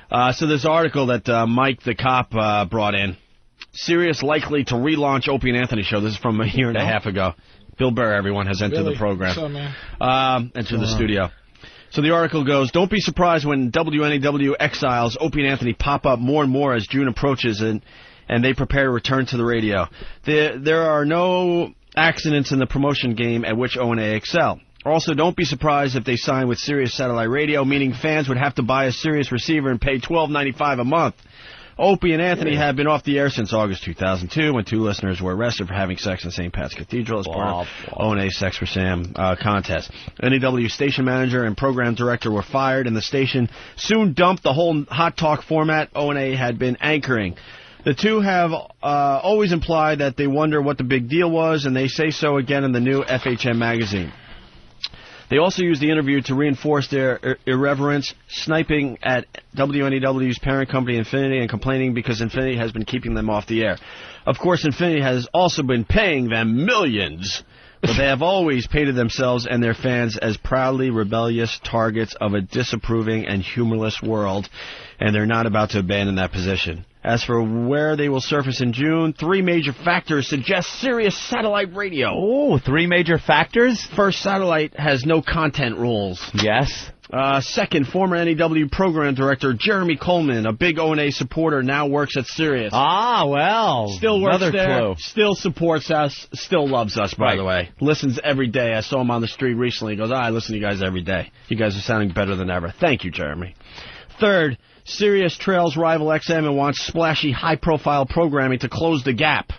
So this article that Mike the cop brought in, Sirius likely to relaunch Opie and Anthony show. This is from a year and a half ago. Bill Burr, everyone, has entered the program. What's up, man? Entered the studio. So the article goes, don't be surprised when WNEW exiles Opie and Anthony pop up more and more as June approaches and they prepare to return to the radio. There are no accidents in the promotion game at which O&A excel. Also, don't be surprised if they sign with Sirius Satellite Radio, meaning fans would have to buy a Sirius receiver and pay $12.95 a month. Opie and Anthony have been off the air since August 2002 when 2 listeners were arrested for having sex in St. Pat's Cathedral as part of O&A's Sex for Sam contest. NEW station manager and program director were fired, and the station soon dumped the whole hot talk format O&A had been anchoring. The two have always implied that they wonder what the big deal was, and they say so again in the new FHM magazine. They also used the interview to reinforce their irreverence, sniping at WNEW's parent company Infinity and complaining because Infinity has been keeping them off the air. Of course, Infinity has also been paying them millions, but they have always painted themselves and their fans as proudly rebellious targets of a disapproving and humorless world, and they're not about to abandon that position. As for where they will surface in June, 3 major factors suggest Sirius Satellite Radio. Oh, 3 major factors? First, Satellite has no content rules. Yes. Second, former NEW program director Jeremy Coleman, a big O&A supporter, now works at Sirius. Ah, well. Still works another there. Clue. Still supports us. Still loves us, by the way. Listens every day. I saw him on the street recently. He goes, I listen to you guys every day. You guys are sounding better than ever. Thank you, Jeremy. Third, Sirius trails rival XM and wants splashy, high-profile programming to close the gap.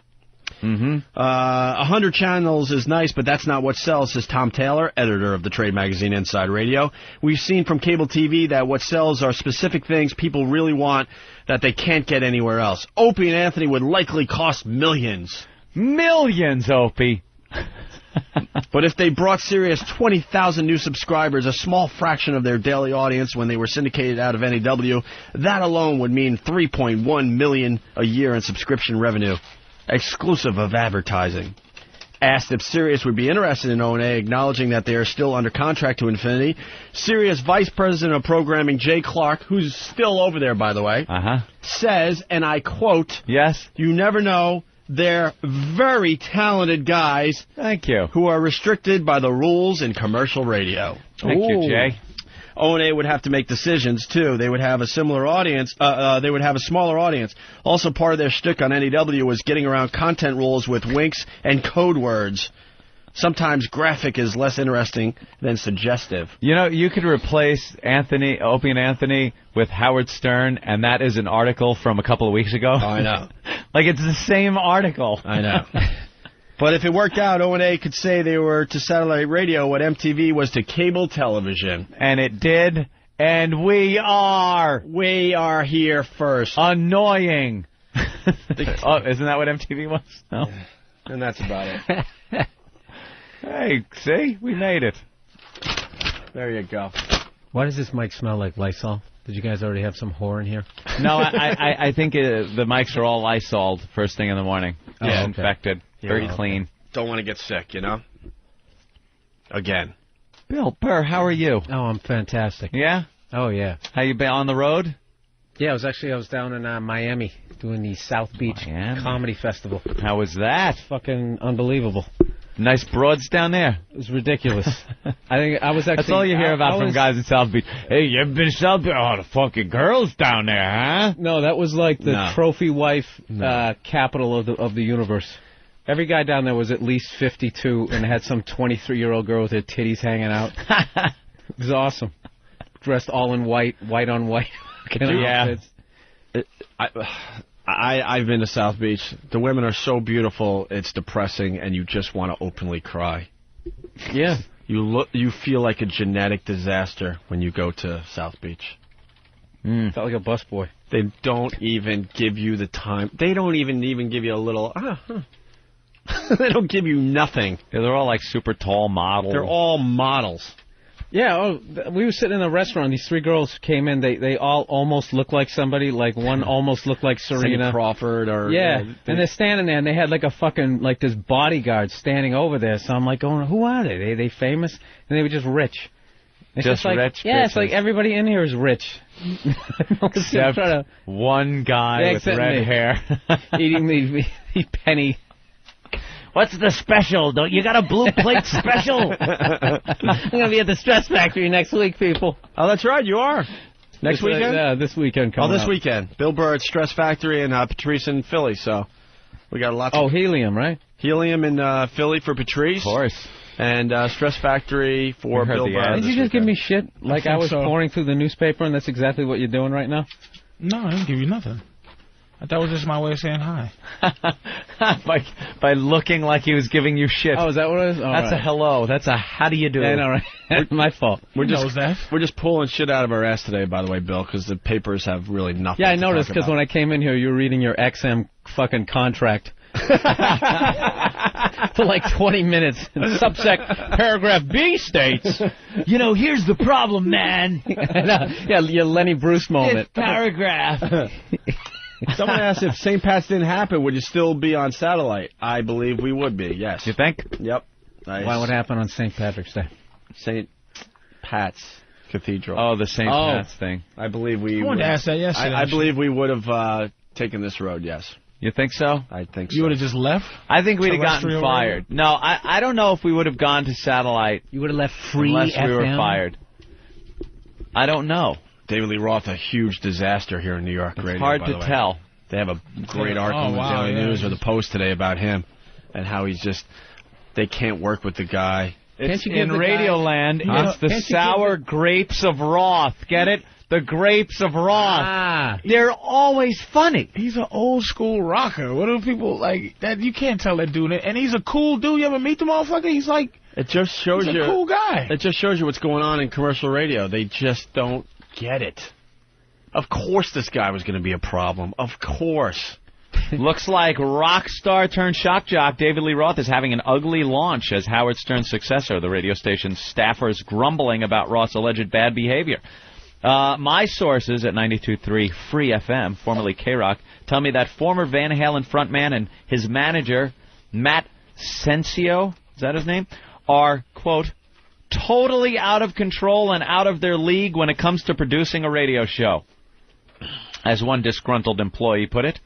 100 channels is nice, but that's not what sells, says Tom Taylor, editor of the trade magazine Inside Radio. We've seen from cable TV that what sells are specific things people really want that they can't get anywhere else. Opie and Anthony would likely cost millions. Millions, Opie. But if they brought Sirius 20,000 new subscribers, a small fraction of their daily audience when they were syndicated out of NEW, that alone would mean $3.1 million a year in subscription revenue, exclusive of advertising. Asked if Sirius would be interested in O&A, acknowledging that they are still under contract to Infinity, Sirius Vice President of Programming Jay Clark, who's still over there, by the way, says, and I quote, "Yes, you never know. They're very talented guys. Thank you. Who are restricted by the rules in commercial radio." Thank you, Jay. O&A would have to make decisions, too. They would have a similar audience. They would have a smaller audience. Also, part of their shtick on NEW was getting around content rules with winks and code words. Sometimes graphic is less interesting than suggestive. You know, you could replace Opie and Anthony with Howard Stern, and that is an article from a couple of weeks ago. Oh, I know. Like, it's the same article. I know. But if it worked out, O&A could say they were to satellite radio what MTV was to cable television. And it did, and we are. We are here first. Annoying. Oh, isn't that what MTV was? No. And that's about it. Hey, see? We made it. There you go. Why does this mic smell like Lysol? Did you guys already have some whore in here? No, I think the mics are all Lysol'd first thing in the morning. Yeah, infected. Very clean. Don't want to get sick, you know? Again. Bill Burr, how are you? Oh, I'm fantastic. Yeah? Oh, yeah. How you been on the road? Yeah, I was down in Miami doing the South Beach Comedy Festival. How was that? Fucking unbelievable. Nice broads down there. It was ridiculous. I think I was actually. That's all you hear about from guys in South Beach. Hey, you ever been to South Beach? Oh, the fucking girls down there, huh? No, that was like the trophy wife capital of the universe. Every guy down there was at least 52 and had some 23-year-old girl with her titties hanging out. It was awesome. Dressed all in white on white. Yeah. I've been to South Beach. The women are so beautiful, it's depressing, and you just want to openly cry. Yeah. You feel like a genetic disaster when you go to South Beach. Felt like a busboy. They don't even give you the time. They don't even give you a little... They don't give you nothing. Yeah, they're all like super tall models. They're all models. Yeah, we were sitting in a restaurant. These 3 girls came in. They all almost looked like somebody. Like one almost looked like Serena Crawford, or and they're standing there, and they had like a fucking this bodyguard standing over there. So I'm like, going, who are they? They famous? And they were just rich. Just like, rich yeah, bitches. it's like everybody in here is rich. Except one guy with red hair. Eating the penny. What's the special? Don't you got a blue plate special? I'm going to be at the Stress Factory next week, people. Oh, that's right, you are. Next weekend? Yeah, this weekend coming up. Weekend. Bill Burr at Stress Factory and Patrice in Philly, so we got lots of... Helium, right? Helium in Philly for Patrice. Of course. And Stress Factory for Bill Burr. Did you just give me shit like I was pouring through the newspaper and that's exactly what you're doing right now? No, I didn't give you nothing. I thought it was just my way of saying hi. by looking like he was giving you shit. Oh, is that what it is? That's a hello. That's a how do you do? Yeah, no, right. My fault. We're just pulling shit out of our ass today, by the way, Bill, because the papers have really nothing. Yeah, I noticed because when I came in here, you were reading your XM fucking contract. For like 20 minutes. Subsect paragraph B states, here's the problem, man. Yeah, your Lenny Bruce moment. This paragraph. Someone asked if St. Pat's didn't happen, would you still be on satellite? I believe we would be, yes. You think? Yep. Nice. Why would happen on St. Patrick's Day? St. Pat's Cathedral. Oh, the St. Pat's thing. I believe we I wanted to ask that yesterday. I believe we would have taken this road, yes. You think so? I think so. You would have just left? I think we'd have gotten fired. No, I don't know if we would have gone to satellite. You would have left free unless FM? we were fired. I don't know. David Lee Roth, a huge disaster here in New York radio. It's hard to tell. They have a great article in the Daily News or the Post today about him and how he's just, they can't work with the guy. It's in Radioland. It's the sour grapes of Roth. Get it? The grapes of Roth. They're always funny. He's an old school rocker. What do people like that? You can't tell that dude. And he's a cool dude. You ever meet the motherfucker? He's like, it just shows he's you a cool guy. It just shows you what's going on in commercial radio. They just don't get it. Of course this guy was going to be a problem. Of course. Looks like rock star turned shock jock David Lee Roth is having an ugly launch as Howard Stern's successor. The radio station's staffers grumbling about Roth's alleged bad behavior. My sources at 92.3 Free FM, formerly K-Rock, tell me that former Van Halen frontman and his manager, Matt Sensio, is that his name, are, quote, totally out of control and out of their league when it comes to producing a radio show. As one disgruntled employee put it,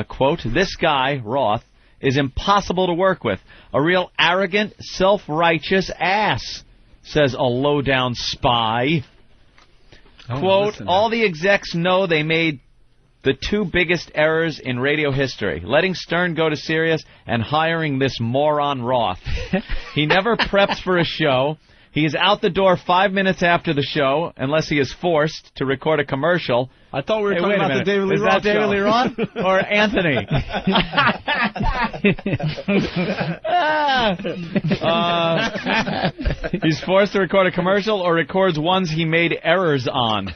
quote, this guy, Roth, is impossible to work with. A real arrogant, self-righteous ass, says a low-down spy. Quote, all the execs know they made the two biggest errors in radio history, letting Stern go to Sirius and hiring this moron Roth. He never preps for a show. He is out the door 5 minutes after the show, unless he is forced to record a commercial. I thought we were talking about the David Lee Roth show. Is that David Lee Roth or Anthony? He's forced to record a commercial or records ones he made errors on.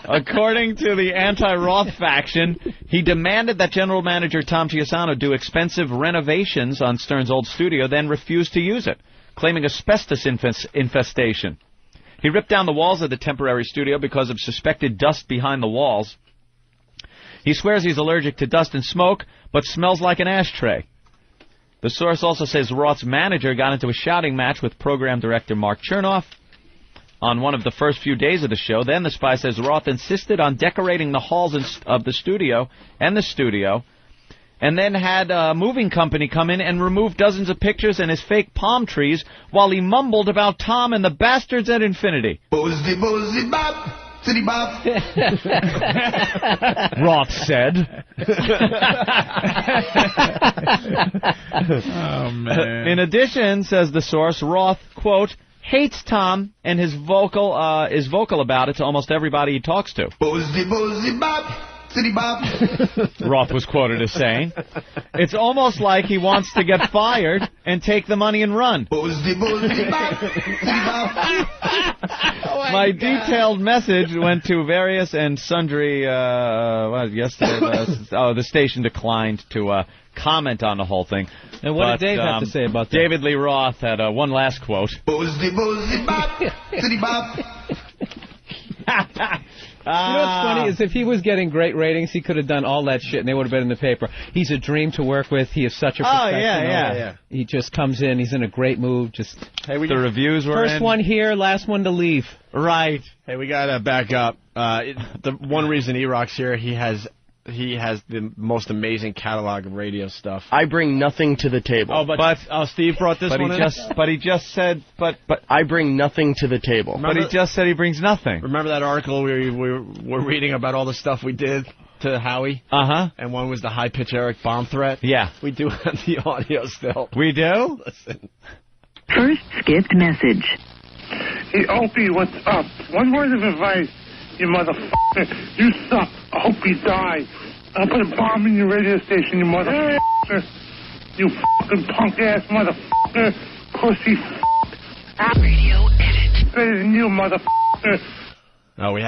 According to the anti-Roth faction, he demanded that General Manager Tom Chiusano do expensive renovations on Stern's old studio, then refused to use it, claiming asbestos infestation. He ripped down the walls of the temporary studio because of suspected dust behind the walls. He swears he's allergic to dust and smoke, but smells like an ashtray. The source also says Roth's manager got into a shouting match with program director Mark Chernoff on one of the first few days of the show. Then the spy says Roth insisted on decorating the halls of the studio, and then had a moving company come in and remove dozens of pictures and his fake palm trees while he mumbled about Tom and the bastards at infinity. Bozy, bozy, bop, city bop. Roth said. Oh, man. In addition, says the source, Roth, quote, hates Tom and is vocal about it to almost everybody he talks to. Bozy, bozy, bop. Roth was quoted as saying, it's almost like he wants to get fired and take the money and run. My detailed message went to various and sundry, yesterday, the station declined to comment on the whole thing. And what did Dave have to say about that? David Lee Roth had one last quote. You know what's funny is if he was getting great ratings, he could have done all that shit, and they would have been in the paper. He's a dream to work with. He is such a professional. yeah. He just comes in. He's in a great mood. Just the reviews were first one here, last one to leave. Right. Hey, we got to back up. The one reason E-Rock's here, he has the most amazing catalog of radio stuff. I bring nothing to the table. Oh, but Steve brought this one in? But he just said, but I bring nothing to the table. But he just said he brings nothing. Remember that article we were reading about all the stuff we did to Howie? Uh-huh. And one was the high-pitch Eric bomb threat? Yeah. We do have the audio still. We do? Listen. First skipped message. Hey, Opie, what's up? One word of advice, you motherfucker. You suck. I hope you die. I'll put a bomb in your radio station, you motherfucker. You fucking punk-ass motherfucker. Pussy Radio edit. better than you, motherfucker. No, we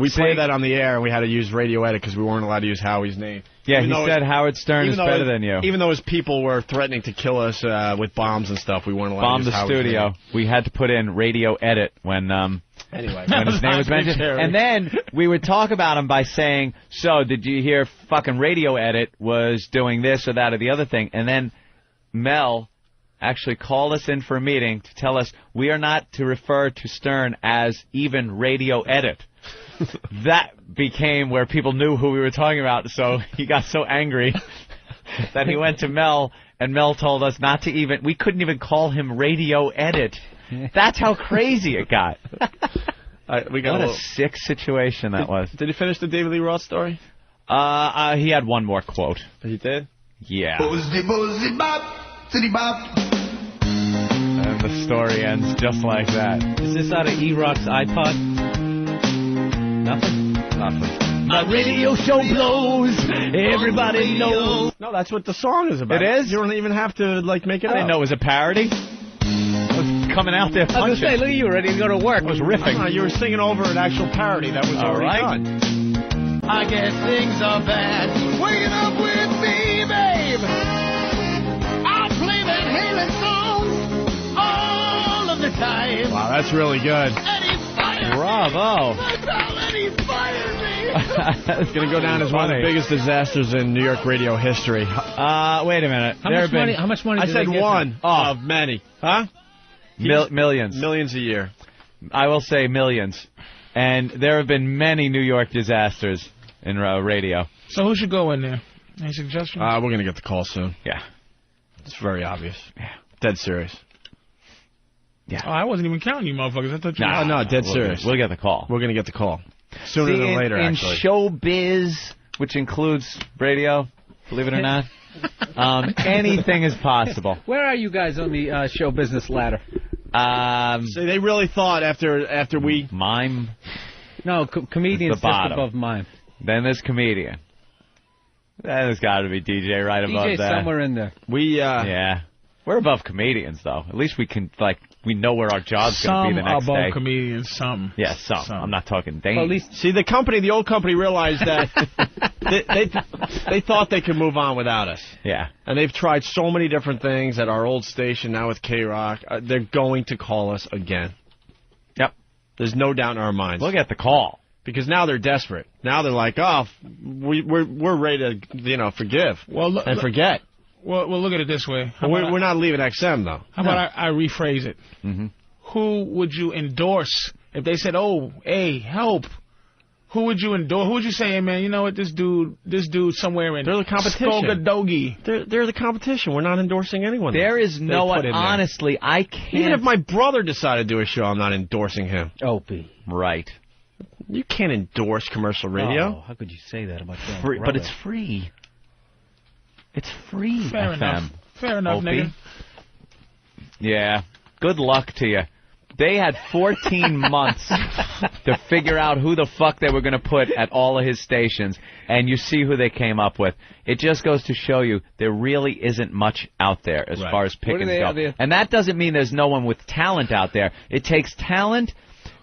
played that on the air, and we had to use radio edit because we weren't allowed to use Howie's name. Yeah, he said Howard Stern is better than you. Even though his people were threatening to kill us with bombs and stuff, we weren't allowed to use Howie's studio. name. We had to put in radio edit when when his name was mentioned. And then we would talk about him by saying, so did you hear fucking radio edit was doing this or that or the other thing? And then Mel actually called us in for a meeting to tell us we are not to refer to Stern as even radio edit. That became where people knew who we were talking about, so he got so angry that he went to Mel, and Mel told us not to even, we couldn't even call him radio edit. That's how crazy it got. What a sick situation that was. Did he finish the David Lee Roth story? He had one more quote. He did? Yeah. Boozy bop, city bop. And the story ends just like that. Is this out of E-Rock's iPod? Nothing? Nothing. My radio show blows. Everybody knows. No, that's what the song is about. It is? You don't even have to, make it I up. didn't know it was a parody. I was coming out there I was punching. going to say, look at you, ready to go to work. I was riffing. No, you were singing over an actual parody that was already done. I guess things are bad. Waking up with me, babe. I'll play Van Halen songs all of the time. Wow, that's really good. And he fired Bravo. me. My pal, and he fired me. It's going to go down as one of the biggest disasters in New York radio history. Wait a minute. How much money I did said they give one him? of many. Huh? Millions. Millions a year. I will say millions. And there have been many New York disasters in radio. So who should go in there? Any suggestions? We're going to get the call soon. Yeah. It's very obvious. Yeah. Dead serious. Yeah. Oh, I wasn't even counting you motherfuckers. I thought you No, dead serious. We'll get the call. We're going to get the call. Sooner than later, actually. In showbiz, which includes radio, believe it or not, anything is possible. Where are you guys on the show business ladder? So they really thought after we... Mime. No, comedian's The bottom. just above mime. Then there's comedian. Then there's got to be DJ right above DJ's that. somewhere in there. Yeah. We're above comedians, though. At least we can, we know where our job's going to be the next above day. comedians, some. Yeah, some. I'm not talking days. Well, at least See, the old company realized that they thought they could move on without us. Yeah. And they've tried so many different things at our old station, now with K-Rock. They're going to call us again. Yep. There's no doubt in our minds. We'll get the call. Because now they're desperate. Now they're like, we're ready to, forgive and forget. Well, look at it this way. We're not leaving XM, though. How about I rephrase it? Mm-hmm. Who would you endorse if they said, "Oh, hey, help"? Who would you endorse? Who would you say, "Hey, man, you know what? This dude somewhere in they're the competition. Skogadogi." They're the competition. We're not endorsing anyone. There is no one. Honestly, I can't. Even if my brother decided to do a show, I'm not endorsing him. Opie. Right. You can't endorse commercial radio. Oh, how could you say that about your Free, brother? but it's free. It's free. Fair FM. enough. Fair enough, Opie. nigga. Yeah. Good luck to you. They had 14 months to figure out who the fuck they were going to put at all of his stations, and you see who they came up with. It just goes to show you there really isn't much out there as far as pickings go. And that doesn't mean there's no one with talent out there. It takes talent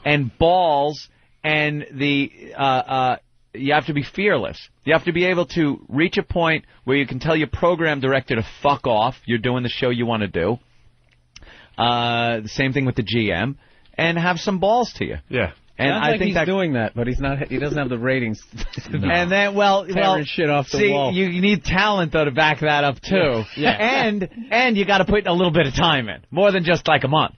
and balls, and you have to be fearless. You have to be able to reach a point where you can tell your program director to fuck off. You're doing the show you want to do. The same thing with the GM. And have some balls to you. Yeah. And Sounds I like think he's doing that, but he's not. He doesn't have the ratings. And then, tearing shit off the wall. you need talent though to back that up too. Yeah. And you got to put a little bit of time in, more than just like a month.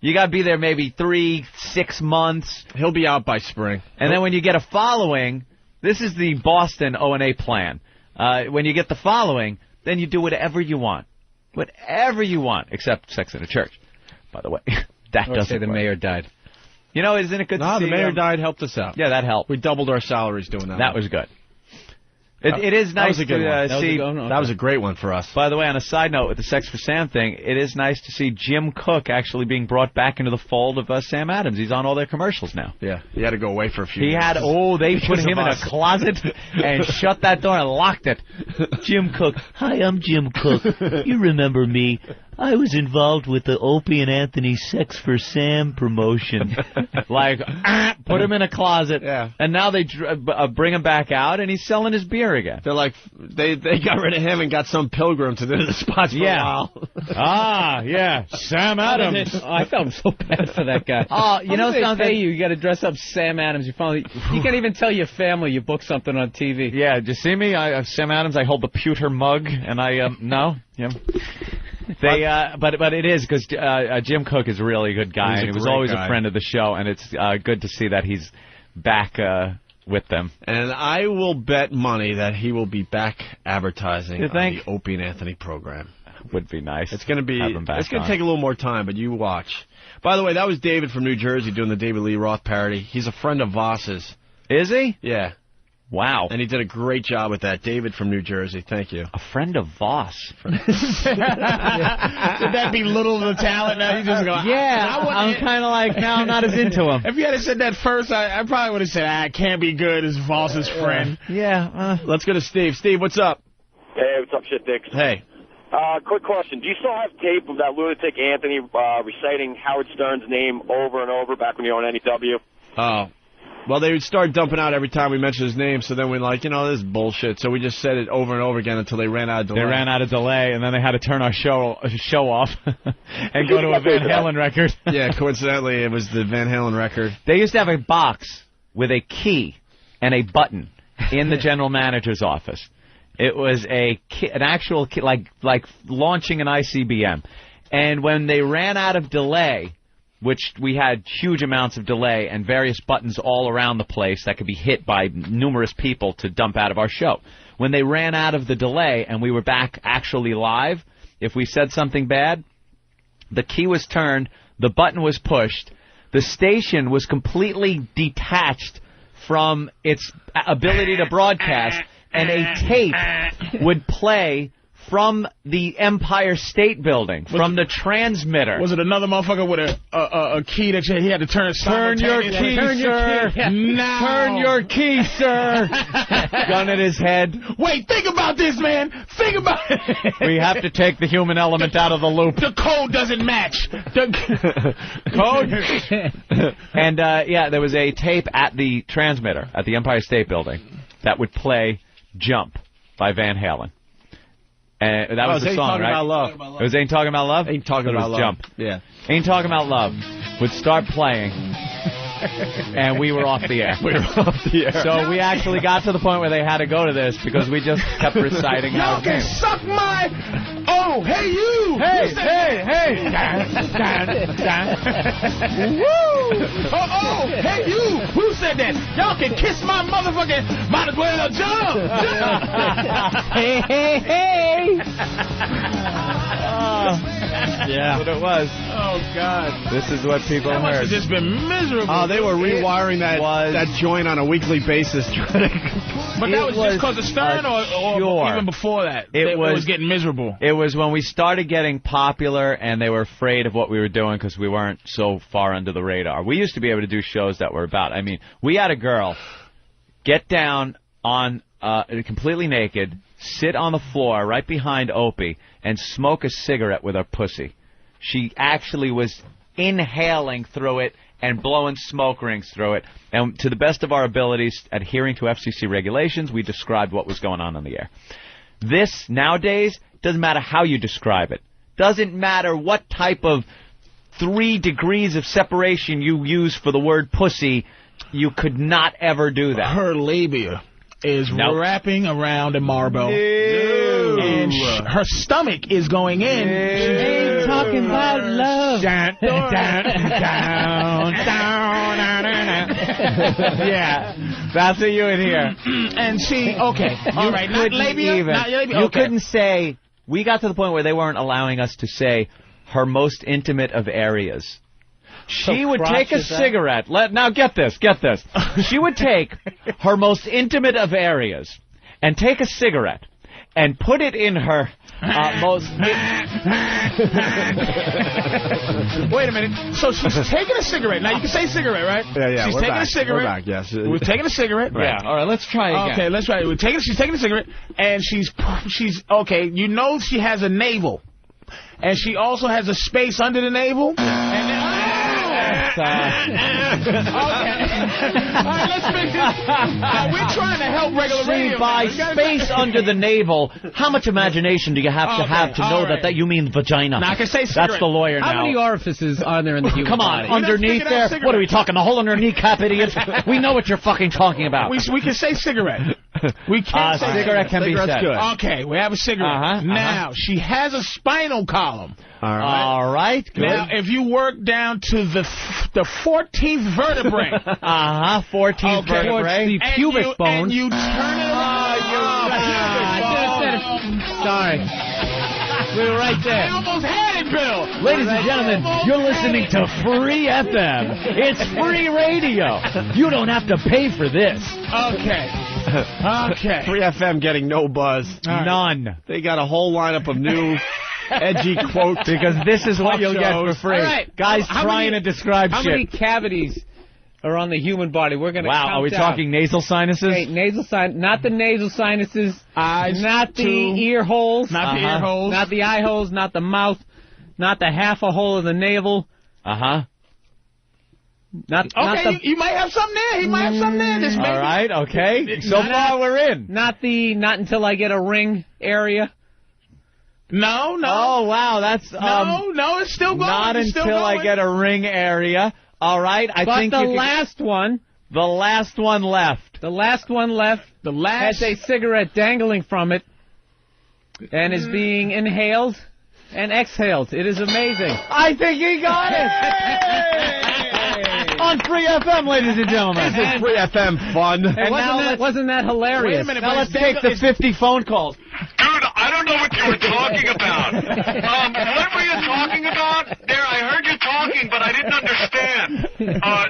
You got to be there maybe 3-6 months. He'll be out by spring. And then when you get a following, this is the Boston O&A plan. When you get the following, then you do whatever you want. Whatever you want, except sex in a church, by the way. That doesn't say the work. mayor died. You know, isn't it good to see? The mayor died, helped us out. Yeah, that helped. We doubled our salaries doing that. That was good. It is nice to see. That was a great one for us. By the way, on a side note with the Sex for Sam thing, it is nice to see Jim Cook actually being brought back into the fold of Sam Adams. He's on all their commercials now. Yeah, he had to go away for a few years. They put him in a closet and shut that door and locked it. Jim Cook. Hi, I'm Jim Cook. You remember me. I was involved with the Opie and Anthony Sex for Sam promotion. Put him in a closet, and now they bring him back out, and he's selling his beer again. They're like, they got rid of him and got some pilgrim to do the spots for a while. Sam Adams. I felt so bad for that guy. You know something? You got to dress up Sam Adams. You can't even tell your family you booked something on TV. Yeah, did you see me? Sam Adams. I hold the pewter mug, and no. Yeah. But it is because Jim Cook is a really good guy, and he was always a friend of the show, and it's good to see that he's back with them. And I will bet money that he will be back advertising on the Opie and Anthony program. Would be nice. It's going to take a little more time, but you watch. By the way, that was David from New Jersey doing the David Lee Roth parody. He's a friend of Voss's. Is he? Yeah. Wow. And he did a great job with that. David from New Jersey. Thank you. A friend of Voss. Did that belittle the talent? Now you just go, I'm kind of like, now I'm not as into him. If you had said that first, I probably would have said, I can't be good as Voss's friend. Yeah. Let's go to Steve. Steve, what's up? Hey, what's up, shit dicks? Hey. Quick question. Do you still have tape of that lunatic Anthony reciting Howard Stern's name over and over back when you were on NEW? Oh. Well, they would start dumping out every time we mentioned his name, so then we're like, this is bullshit. So we just said it over and over again until they ran out of delay. They ran out of delay, and then they had to turn our show off and go to a Van Halen record. Yeah, coincidentally, it was the Van Halen record. They used to have a box with a key and a button in the general manager's office. It was an actual key, like launching an ICBM. And when they ran out of delay, which we had huge amounts of delay and various buttons all around the place that could be hit by numerous people to dump out of our show. When they ran out of the delay and we were back actually live, if we said something bad, the key was turned, the button was pushed, the station was completely detached from its ability to broadcast, and a tape would play from the Empire State Building, from the transmitter. Was it another motherfucker with a key that he had to turn? Turn your key, sir. Now. Turn your key, sir. Gun at his head. Wait, think about this, man. Think about it. We have to take the human element out of the loop. The code doesn't match. Code? And, there was a tape at the transmitter at the Empire State Building that would play Jump by Van Halen. And that was the song, right? About love. It was Ain't Talking About Love? Ain't Talking About Love. Jump. Yeah. Ain't Talking About Love would start playing, and we were off the air. So we actually got to the point where they had to go to this because we just kept reciting Y'all can suck my... Oh, hey, you! Hey! Woo! Oh, hey, you! Who said that? Y'all can kiss my motherfucking... Might as well jump! Hey! Yeah. That's what it was. Oh, God. This is what people That must heard. have just been miserable. Oh, they were rewiring that joint on a weekly basis. But that was just because of Stern or even before that? It was getting miserable. It was when we started getting popular and they were afraid of what we were doing because we weren't so far under the radar. We used to be able to do shows that were about, we had a girl get down on completely naked, sit on the floor right behind Opie, and smoke a cigarette with her pussy. She actually was inhaling through it and blowing smoke rings through it. And to the best of our abilities, adhering to FCC regulations, we described what was going on the air. This, nowadays, doesn't matter how you describe it. Doesn't matter what type of 3 degrees of separation you use for the word pussy, you could not ever do that. Her labia is wrapping around a marble. And her stomach is going in. Ain't talking about love. Down, down, Yeah, that's what you would hear. And see, okay, all right, not labia, not labia. You Okay. couldn't say. We got to the point where they weren't allowing us to say her most intimate of areas. She would take a cigarette. Now get this. She would take her most intimate of areas and take a cigarette and put it in her most. Wait a minute. So she's taking a cigarette. Now you can say cigarette, right? Yeah. She's we're taking back. a cigarette. We're back. Yes. We're taking a cigarette. Yeah. All right. Let's try again. Okay, let's try it. She's taking a cigarette, and she's okay. You know she has a navel, and she also has a space under the navel. And then, okay. All right, let's make this. We're trying to help regular radio. By space under the navel, how much imagination do you have to know that you mean vagina? Now I can say cigarette. That's the lawyer now. How many orifices are there in the human Come on, body? underneath there? What are we talking? The hole in her kneecap, idiots? We know what you're fucking talking about. We can say cigarette. We can't say cigarette can be said. Good. Okay, we have a cigarette. Now, she has a spinal column. All right. Good. Now, if you work down to the 14th vertebrae. 14th vertebrae. The pubic bone. And you turn it around. Sorry. We were right there. I almost had it, Bill. Ladies and gentlemen, you're listening to Free FM. It's free radio. You don't have to pay for this. Okay. Free FM getting no buzz. Right. None. They got a whole lineup of new edgy quotes. Because this is what you'll get for free. All right. Guys How trying many- to describe How shit. many cavities are on the human body? We're going to count Wow, are we down. talking nasal sinuses? Okay, not the nasal sinuses, Eyes, not the ear holes, Not the ear holes. not the eye holes, not the mouth, not the half a hole of the navel. Not Okay, the, you might have something there. He might have something there. This All right, okay. So far we're in. not until I get a ring area. No. Oh, wow, that's... no, it's still going. Not It's still until I going. get a ring area. All right, I But think the you could- last one, The last one left. the last has a cigarette dangling from it and is being inhaled and exhaled. It is amazing. I think he got it! On Free FM, ladies and gentlemen. This is Free FM fun. And now Wasn't that hilarious? Wait a minute, now but let's it's take the 50 phone calls. Dude, I don't know what you were talking about. What were you talking about? There, I heard you talking, but I didn't understand.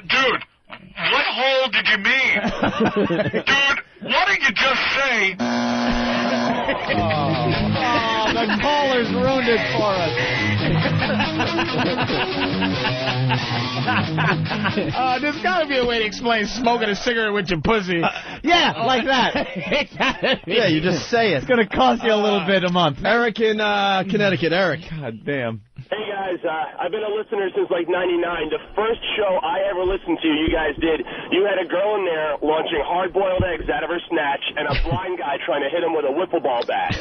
Dude, what hole did you mean? Dude, why don't you just say... The callers ruined it for us. There's got to be a way to explain smoking a cigarette with your pussy. Yeah, like that. Yeah, you just say it. It's going to cost you a little bit a month. Eric in Connecticut. Eric. God damn. Hey guys, I've been a listener since like '99. The first show I ever listened to, you guys did. You had a girl in there launching hard-boiled eggs out of her snatch, and a blind guy trying to hit him with a wiffle ball bat.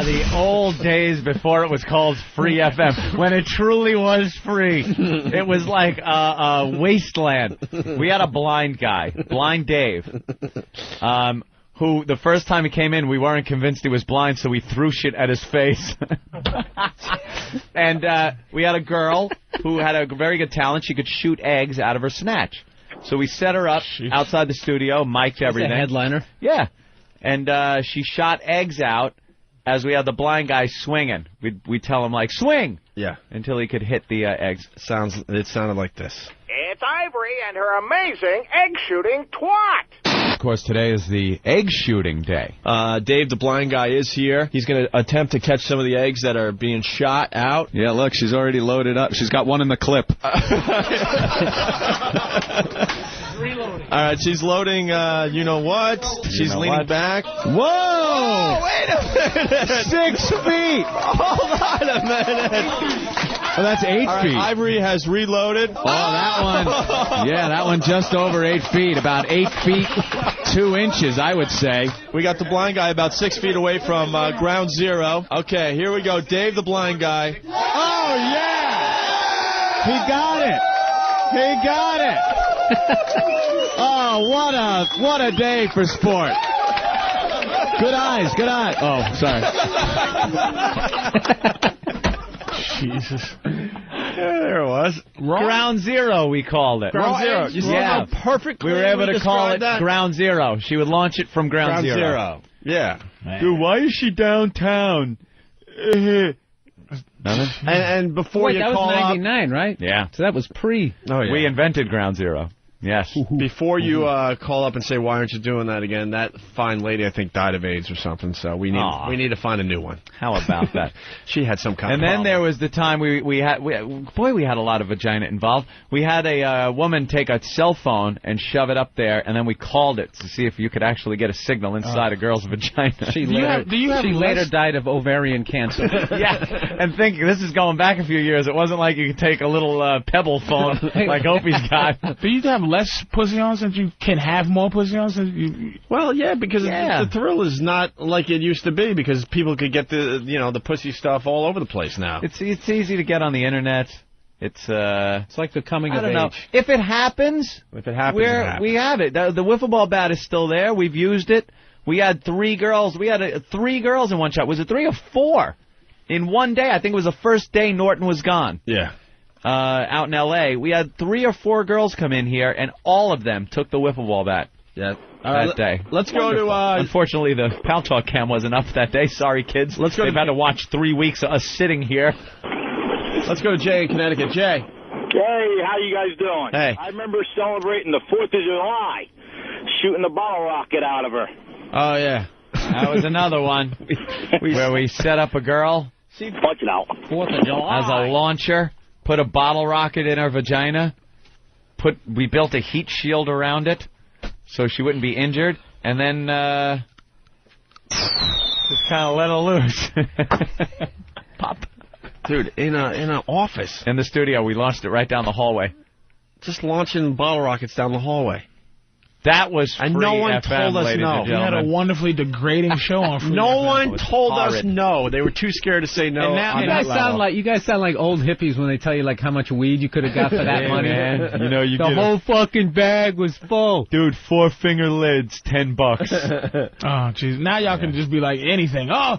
The old days before it was called Free FM, when it truly was free. It was like a wasteland. We had a blind guy, Blind Dave, who the first time he came in, we weren't convinced he was blind, so we threw shit at his face. And we had a girl who had a very good talent. She could shoot eggs out of her snatch. So we set her up outside the studio, mic'd everything. That's a headliner. Yeah. And she shot eggs out as we had the blind guy swinging. We'd tell him, like, swing! Yeah. Until he could hit the eggs. It sounded like this. It's Ivory and her amazing egg-shooting twat. Of course, today is the egg shooting day. Dave, the blind guy, is here. He's going to attempt to catch some of the eggs that are being shot out. Yeah, look, she's already loaded up. She's got one in the clip. Reloading. All right, she's loading, you know what? She's leaning back. Whoa! Oh, wait a minute! 6 feet! Hold on a minute. Oh, that's 8 All right, feet. Ivory has reloaded. Oh, that one. Yeah, that one just over 8 feet. About 8 feet, 2 inches, I would say. We got the blind guy about 6 feet away from ground zero. Okay, here we go. Dave, the blind guy. Oh, yeah! He got it. He got it. Oh, what a day for sport. Good eyes, good eyes. Oh, sorry. Jesus. Yeah, there it was. Ground Zero, we called it. Ground Zero. You see how perfect we were able to call it that? Ground Zero. She would launch it from Ground Zero. Yeah. Dude, why is she downtown? And before Wait, you that call was up, 99, right? Yeah. So that was pre. Oh, yeah. We invented Ground Zero. Yes. Before you call up and say, why aren't you doing that again, that fine lady, I think, died of AIDS or something, so we need to find a new one. How about that? She had some kind of And then problem. there was the time we had a lot of vagina involved. We had a woman take a cell phone and shove it up there, and then we called it to see if you could actually get a signal inside a girl's vagina. She later died of ovarian cancer. Yeah, and thinking this is going back a few years. It wasn't like you could take a little Pebble phone like Opie's got. Do you have less pussy on since you can have more pussy on? Since you... Well, yeah, because the thrill is not like it used to be because people could get the pussy stuff all over the place now. It's easy to get on the internet. It's like the coming of age. I don't know. If it happens, it happens. We have it. The wiffle ball bat is still there. We've used it. We had 3 girls. We had 3 girls in one shot. Was it 3 or 4 in one day? I think it was the first day Norton was gone. Yeah. Out in L.A. We had 3 or 4 girls come in here, and all of them took the wiffle ball bat. Yeah. That day. Let's go to. Unfortunately, the Pal Talk cam wasn't up that day. Sorry, kids. They've had to watch 3 weeks of us sitting here. Let's go to Jay in Connecticut. Jay. Hey, how you guys doing? Hey. I remember celebrating the 4th of July, shooting the bottle rocket out of her. Oh, yeah. That was another one where we set up a girl. Punch it out. 4th of July. As a launcher, put a bottle rocket in her vagina. We built a heat shield around it so she wouldn't be injured, and then just kind of let her loose. Pop. Dude, in an office. In the studio, we launched it right down the hallway. Just launching bottle rockets down the hallway. That was free and no one FM, told us ladies no. and We had a gentlemen. wonderfully degrading show on free No FM. one told us horrid. no. They were too scared to say no. And now- on You that guys sound level. like old hippies when they tell you like how much weed you could have got for that Hey, money. man. You know, you the get whole fucking bag was full. Dude, 4-finger lids, $10. Oh, jeez. Now y'all can just be like anything. Oh,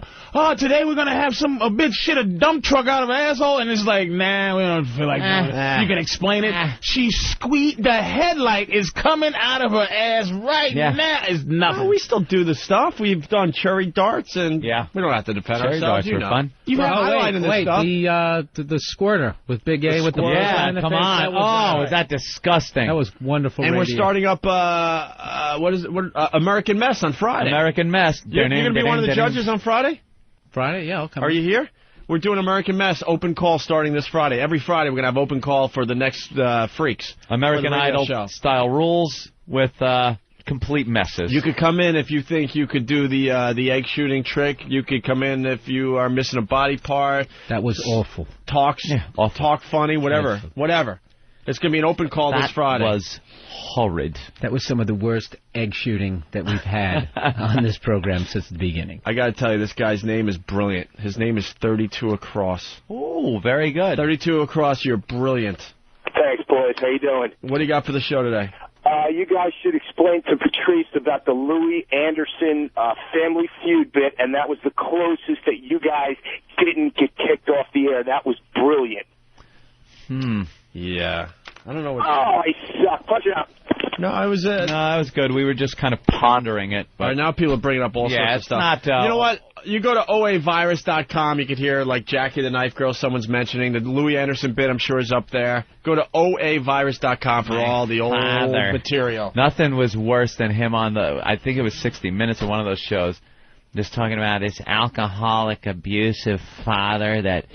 today we're going to have a bitch shit a dump truck out of her asshole. And it's like, nah, we don't feel like doing it. You can explain it. She squeaked. The headlight is coming out of her ass right now. It's nothing. No, we still do the stuff. We've done cherry darts, and we don't have to defend Cherry ourselves. darts were fun. You have highlight in this stuff. The squirter with Big A with the Yeah, butterfly in the come face, on. that was, Is that disgusting? that was wonderful. And we're radio. starting up, what is it? American Mess on Friday. American Mess. You're going to be one of the judges on Friday? Friday, yeah, I'll come. Are you here? We're doing American Mess open call starting this Friday. Every Friday we're going to have open call for the next freaks. American For the radio Idol show. style rules with complete messes. You could come in if you think you could do the egg shooting trick. You could come in if you are missing a body part. That was awful. Talk funny, whatever. Whatever. It's going to be an open call this Friday. That was horrid. That was some of the worst egg shooting that we've had on this program since the beginning. I got to tell you, this guy's name is brilliant. His name is 32 Across. Oh, very good. 32 Across, you're brilliant. Thanks, boys. How you doing? What do you got for the show today? You guys should explain to Patrice about the Louis Anderson Family Feud bit, and that was the closest that you guys didn't get kicked off the air. That was brilliant. Yeah. I don't know what... Oh, I suck. Punch it out. No, I was... No, that was good. We were just kind of pondering it. All right, now people are bringing up all sorts of it's stuff. not... you know what? You go to oavirus.com, you could hear, like, Jackie the Knife Girl, someone's mentioning. The Louis Anderson bit, I'm sure, is up there. Go to oavirus.com for all the old material. Nothing was worse than him on I think it was 60 Minutes or one of those shows, just talking about his alcoholic, abusive father that...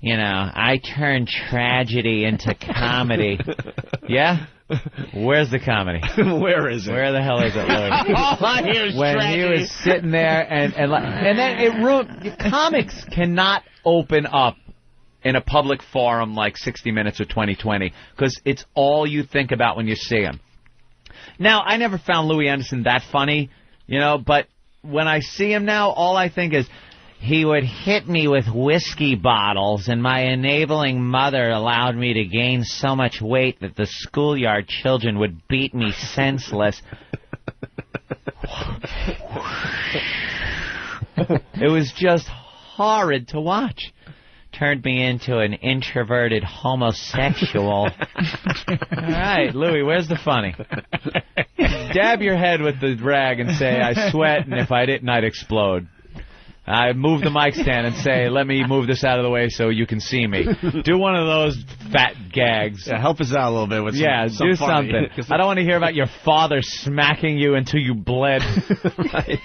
You know, I turned tragedy into comedy. Yeah? Where's the comedy? Where is it? Where the hell is it, Louis? All I hear is When tragedy. he was sitting there and then it ruined... Comics cannot open up in a public forum like 60 Minutes or 2020 because it's all you think about when you see him. Now, I never found Louis Anderson that funny, you know, but when I see him now, all I think is... he would hit me with whiskey bottles, and my enabling mother allowed me to gain so much weight that the schoolyard children would beat me senseless. It was just horrid to watch. Turned me into an introverted homosexual. All right, Louie, where's the funny? Dab your head with the rag and say, I sweat, and if I didn't, I'd explode. I move the mic stand and say, let me move this out of the way so you can see me. Do one of those fat gags. Yeah, help us out a little bit with some do funny. something. I don't want to hear about your father smacking you until you bled. Right.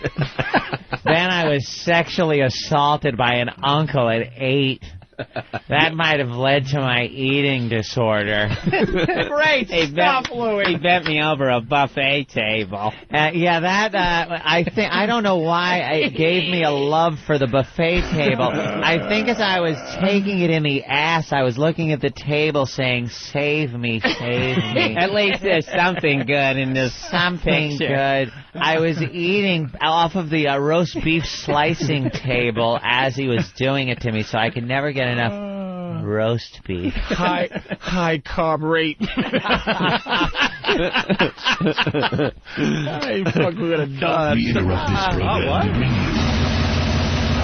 Then I was sexually assaulted by an uncle at 8. That might have led to my eating disorder. Great stuff, Louie. He bent me over a buffet table. I don't know why it gave me a love for the buffet table. I think as I was taking it in the ass, I was looking at the table saying, save me, save me. At least there's something good in this Something good. I was eating off of the roast beef slicing table as he was doing it to me, so I could never get enough roast beef. High carb rate. Hey, fuck, we're gonna die. We interrupt this program to bring you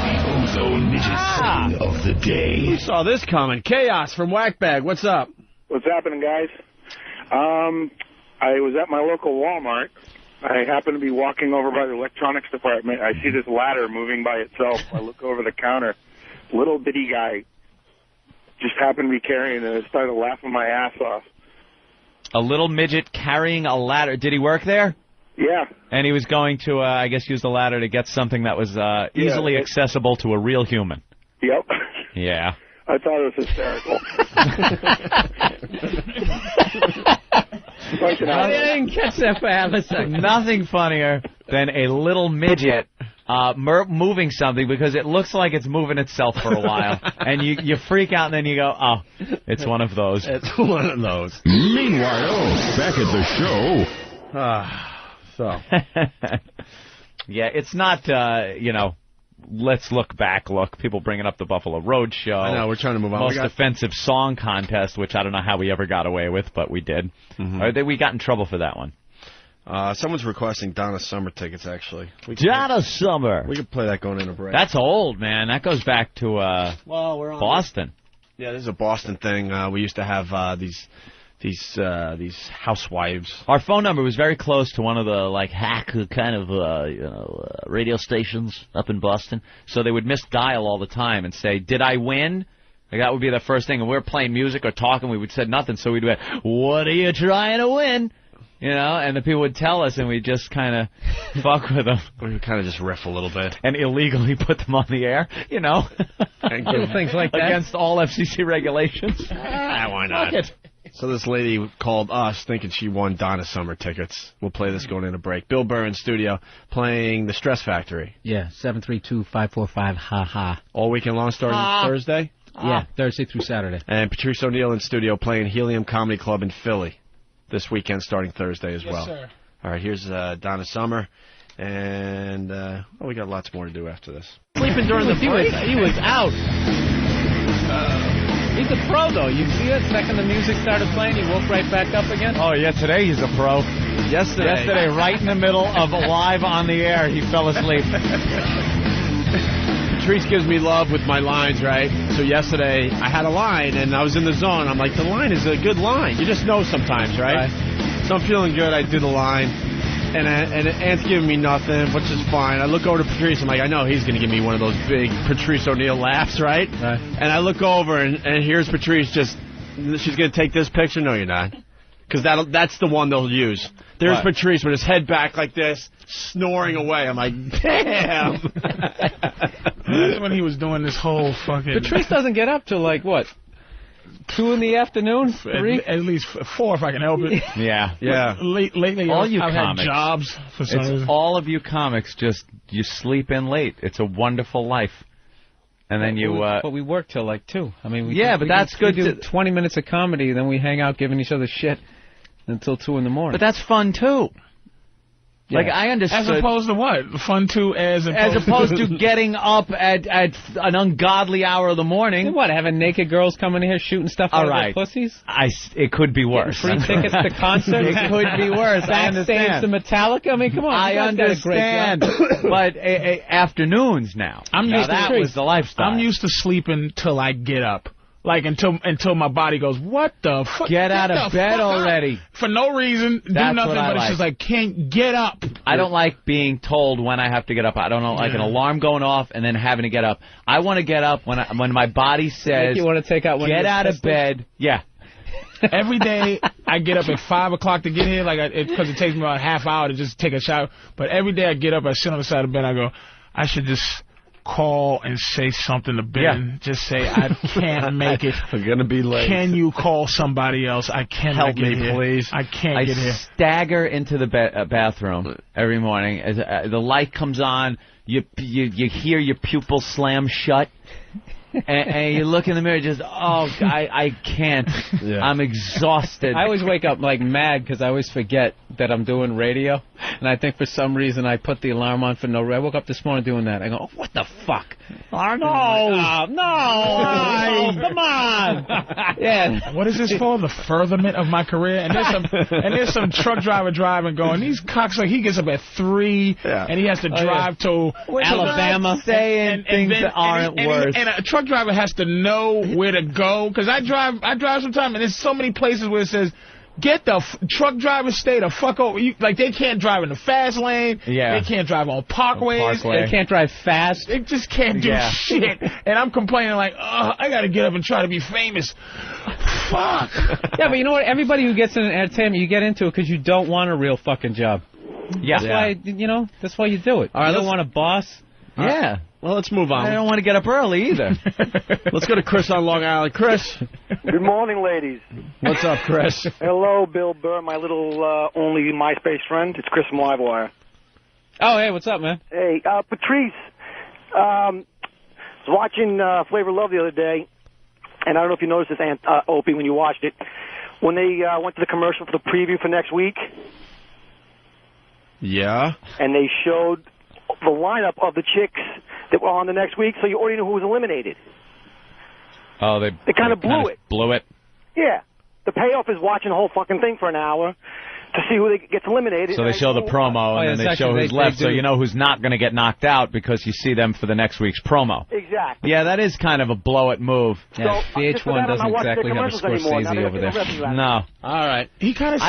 the Ozone Midget saying of the day. Who saw this coming? Chaos from Whackbag. What's up? What's happening, guys? I was at my local Walmart. I happen to be walking over by the electronics department. I see this ladder moving by itself. I look over the counter. Little bitty guy just happened to be carrying it. I started laughing my ass off. A little midget carrying a ladder. Did he work there? Yeah. And he was going to, I guess, use the ladder to get something that was easily accessible to a real human. Yep. Yeah. I thought it was hysterical. I didn't catch that for half a second. Nothing funnier than a little midget moving something because it looks like it's moving itself for a while. And you freak out and then you go, oh, it's one of those. It's one of those. Meanwhile, back at the show. Yeah, it's not, let's look back. Look, people bringing up the Buffalo Road show. I know, we're trying to move on. Most offensive song contest, which I don't know how we ever got away with, but we did. Mm-hmm. We got in trouble for that one. Someone's requesting Donna Summer tickets, actually. Donna Summer. We could play that going in a break. That's old, man. That goes back to we're on Boston. Yeah, this is a Boston thing. We used to have these housewives. Our phone number was very close to one of the hack kind of radio stations up in Boston. So they would misdial all the time and say, "Did I win?" That would be the first thing. And we were playing music or talking, we would say nothing. So we'd be, "What are you trying to win?" And the people would tell us, and we'd just kind of fuck with them. We would kind of just riff a little bit. And illegally put them on the air, Little things like that. Against all FCC regulations. Why not? So this lady called us thinking she won Donna Summer tickets. We'll play this going in a break. Bill Burr in studio playing The Stress Factory. Yeah, 732-545, ha-ha. All weekend long, starting Thursday? Yeah, Thursday through Saturday. And Patrice O'Neill in studio playing Helium Comedy Club in Philly this weekend, starting Thursday as well. Yes, sir. All right, here's Donna Summer. And we got lots more to do after this. Sleeping during the break? He was out. He's a pro, though. You see it? Second the music started playing, he woke right back up again. Oh, yeah, today he's a pro. Yesterday, right in the middle of live on the air, he fell asleep. Patrice gives me love with my lines, right? So yesterday, I had a line, and I was in the zone. I'm like, the line is a good line. You just know sometimes, right? So I'm feeling good. I do the line, and Ant's giving me nothing, which is fine. I look over to Patrice. I'm like, I know he's going to give me one of those big Patrice O'Neill laughs, right? And I look over, and here's Patrice just, she's going to take this picture? No, you're not. Because that's the one they'll use. There's Patrice with his head back like this, snoring away. I'm like, damn. That's when he was doing this whole fucking... Patrice doesn't get up till, 2 in the afternoon? 3? At least 4 if I can help it. Yeah. Lately, all you I've comics. had jobs for some reason. All of you comics, you sleep in late. It's a wonderful life. And then But we work till 2. I mean, but that's good. We do 20 minutes of comedy, then we hang out giving each other shit until 2 in the morning. But that's fun, too. Like, I understood. As opposed to what? Fun to as opposed to getting up at an ungodly hour of the morning. What, having naked girls coming in here shooting stuff out of their pussies? It could be worse. Free tickets to concerts? It could be worse. I Backstage understand. to Metallica? I mean, come on. I understand. But afternoons now. That was the lifestyle. I'm used to sleeping till I get up. Like, until my body goes, what the fuck? Get out of bed already. For no reason, do nothing, but it's just like, can't get up. I don't like being told when I have to get up. I don't like an alarm going off and then having to get up. I want to get up when my body says, you want to take out one get out of bed. Yeah. Every day I get up at 5 o'clock to get here, because it takes me about a half hour to just take a shower. But every day I get up, I sit on the side of the bed, and I go, I should just call and say something to Ben. Yeah. Just say, I can't make it. I'm going to be late. Can you call somebody else? I cannot get here. Please. I can't get here. I stagger into the bathroom every morning. As the light comes on, you hear your pupils slam shut. And you look in the mirror, I can't. Yeah. I'm exhausted. I always wake up mad because I always forget that I'm doing radio, and I think for some reason I put the alarm on for no reason. I woke up this morning doing that. I go, what the fuck? Oh, no. No, come on. Yeah. What is this for? The furtherment of my career? And there's some truck driver driving going, these cocks, he gets up at 3, and he has to drive to Alabama. Saying things that aren't worse. And a truck driver has to know where to go, because I drive sometimes, and there's so many places where it says, get the truck drivers stay the fuck over. They can't drive in the fast lane. Yeah. They can't drive on parkways. They can't drive fast. They just can't do shit. And I'm complaining I got to get up and try to be famous. Fuck. Yeah, but you know what? Everybody who gets in entertainment, you get into it because you don't want a real fucking job. Yeah. That's why you do it. All right, you don't want a boss. Yeah. Well, let's move on. I don't want to get up early either. Let's go to Chris on Long Island. Chris. Good morning, ladies. What's up, Chris? Hello, Bill Burr, my little only MySpace friend. It's Chris from Livewire. Oh, hey, what's up, man? Hey, Patrice. Was watching Flavor of Love the other day, and I don't know if you noticed this, Opie, when you watched it. When they went to the commercial for the preview for next week. Yeah. And they showed the lineup of the chicks that were on the next week, so you already knew who was eliminated. Oh, they kind of blew it. Blew it. Yeah. The payoff is watching the whole fucking thing for an hour to see who gets eliminated. So they show the promo, and then they show who's left, so you know who's not going to get knocked out because you see them for the next week's promo. Exactly. Yeah, that is kind of a blow-it move. Yeah, VH1 doesn't exactly have a Scorsese over there. No. All right. He kind of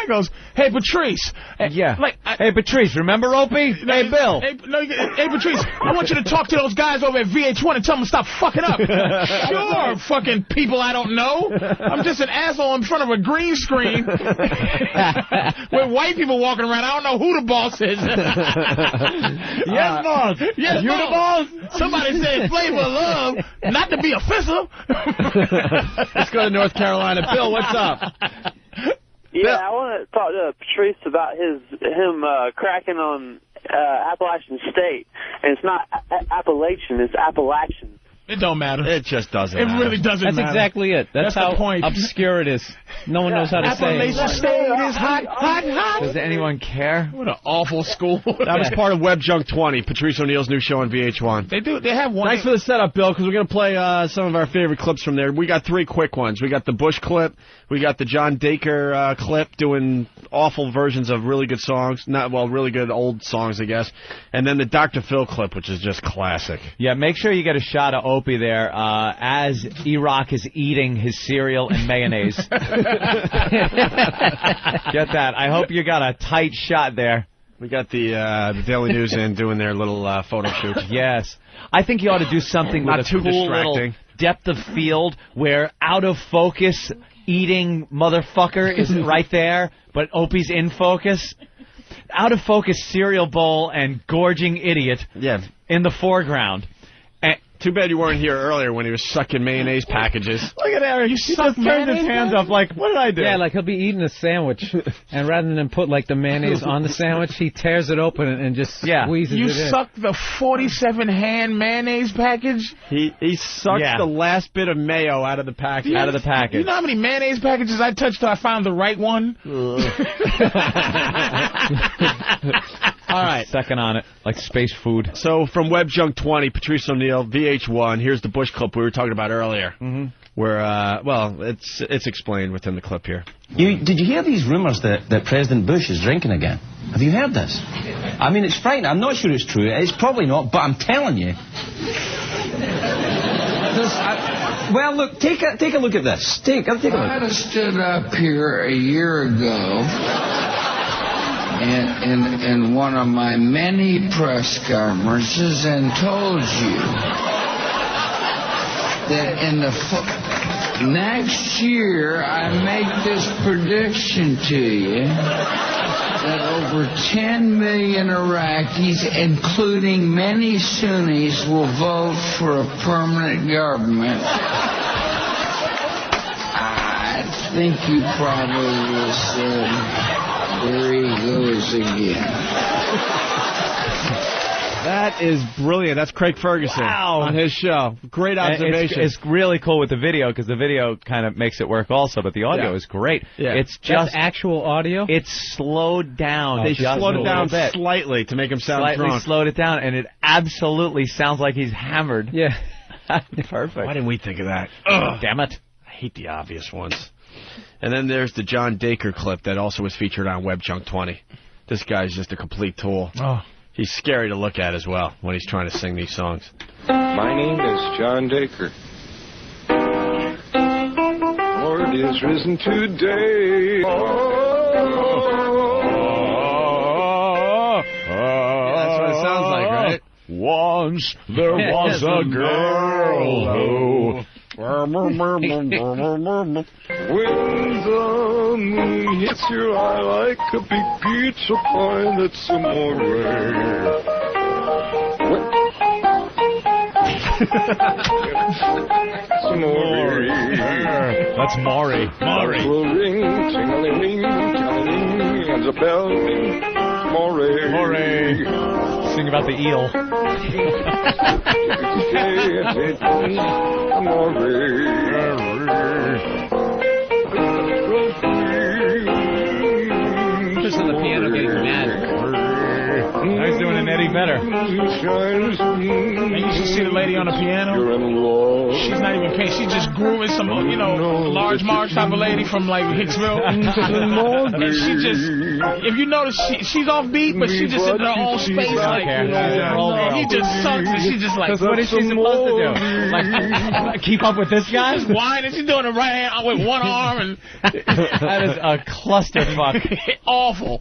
goes, hey, Patrice. Yeah. Hey, Patrice, remember Opie? Hey, Bill. Hey, Patrice, I want you to talk to those guys over at VH1 and tell them to stop fucking up. Sure, fucking people I don't know. I'm just an asshole in front of a green screen. With white people walking around, I don't know who the boss is. Yes, boss. Yes, you boss. the boss? Somebody said Flavor of Love, not to be offensive. Let's go to North Carolina. Bill, what's up? Yeah, I want to talk to Patrice about him cracking on Appalachian State. And it's not Appalachian, it's Appalachian. It don't matter. It just doesn't matter. It really doesn't matter. That's exactly it. That's how the point. obscure it is. No one knows how to say it. Appalachian State is hot, hot, hot. Does anyone care? What an awful school. That was part of Web Junk 20, Patrice O'Neal's new show on VH1. They have one. Thanks for the setup, Bill, because we're going to play some of our favorite clips from there. We got 3 quick ones. We got the Bush clip. We got the John Dacre clip doing awful versions of really good songs. Really good old songs, I guess. And then the Dr. Phil clip, which is just classic. Yeah, make sure you get a shot of Opie there as E-Rock is eating his cereal and mayonnaise. Get that. I hope you got a tight shot there. We got the Daily News in doing their little photo shoot. Yes. I think you ought to do something with Not a too cool distracting. little depth of field where out of focus eating motherfucker is right there, but Opie's in focus. Out of focus cereal bowl and gorging idiot in the foreground. Too bad you weren't here earlier when he was sucking mayonnaise packages. Look at Aaron. He just turned his hands up like, what did I do? Yeah, like he'll be eating a sandwich, and rather than put the mayonnaise on the sandwich, he tears it open and just squeezes it in. You sucked the 47-hand mayonnaise package? He sucks the last bit of mayo out of the package. Out of the package. You know how many mayonnaise packages I touched till I found the right one? All right. Second on it, like space food. So from Web Junk 20, Patrice O'Neill, VH1. Here's the Bush clip we were talking about earlier. Where, it's explained within the clip here. Did you hear these rumors that President Bush is drinking again? Have you heard this? I mean, it's frightening. I'm not sure it's true. It's probably not, but I'm telling you. Well, look, take a look at this. Take a look. I'd have stood up here a year ago in one of my many press conferences and told you that in the next year I make this prediction to you that over 10 million Iraqis, including many Sunnis, will vote for a permanent government. I think you probably said, there he goes again. That is brilliant. That's Craig Ferguson on his show. Great observation. It's really cool with the video because the video kind of makes it work also, but the audio is great. Yeah. It's just That's actual audio? It's slowed down. They slowed it down bit. slightly to make him sound Slightly drunk. slowed it down, and it absolutely sounds like he's hammered. Yeah. Perfect. Why didn't we think of that? Ugh. Damn it. I hate the obvious ones. And then there's the John Dacre clip that also was featured on Web Junk 20. This guy's just a complete tool. Oh. He's scary to look at as well when he's trying to sing these songs. My name is John Dacre. Lord is risen today. That's what it sounds like, right? Once there was a girl who... When the moon hits your eye like a big pizza pie, that's amore. That's Maury. Maury. Will ring, ting-a-ling-ling, ting-a-ling, and the bell ring. Maury. Maury. Sing about the eel. Just on the piano getting mad. Now he's doing an Eddie Vedder. And you should see the lady on the piano. She's not even paying. She just grooving some, large Marge type of lady from like Hicksville. And she just, if you notice, she's off beat, but she just in her own space. Like, he just sucks, and she just like, what is she supposed to do? Like, keep up with this guy? She's whining. She's doing the right hand with one arm, and that is a clusterfuck. Awful.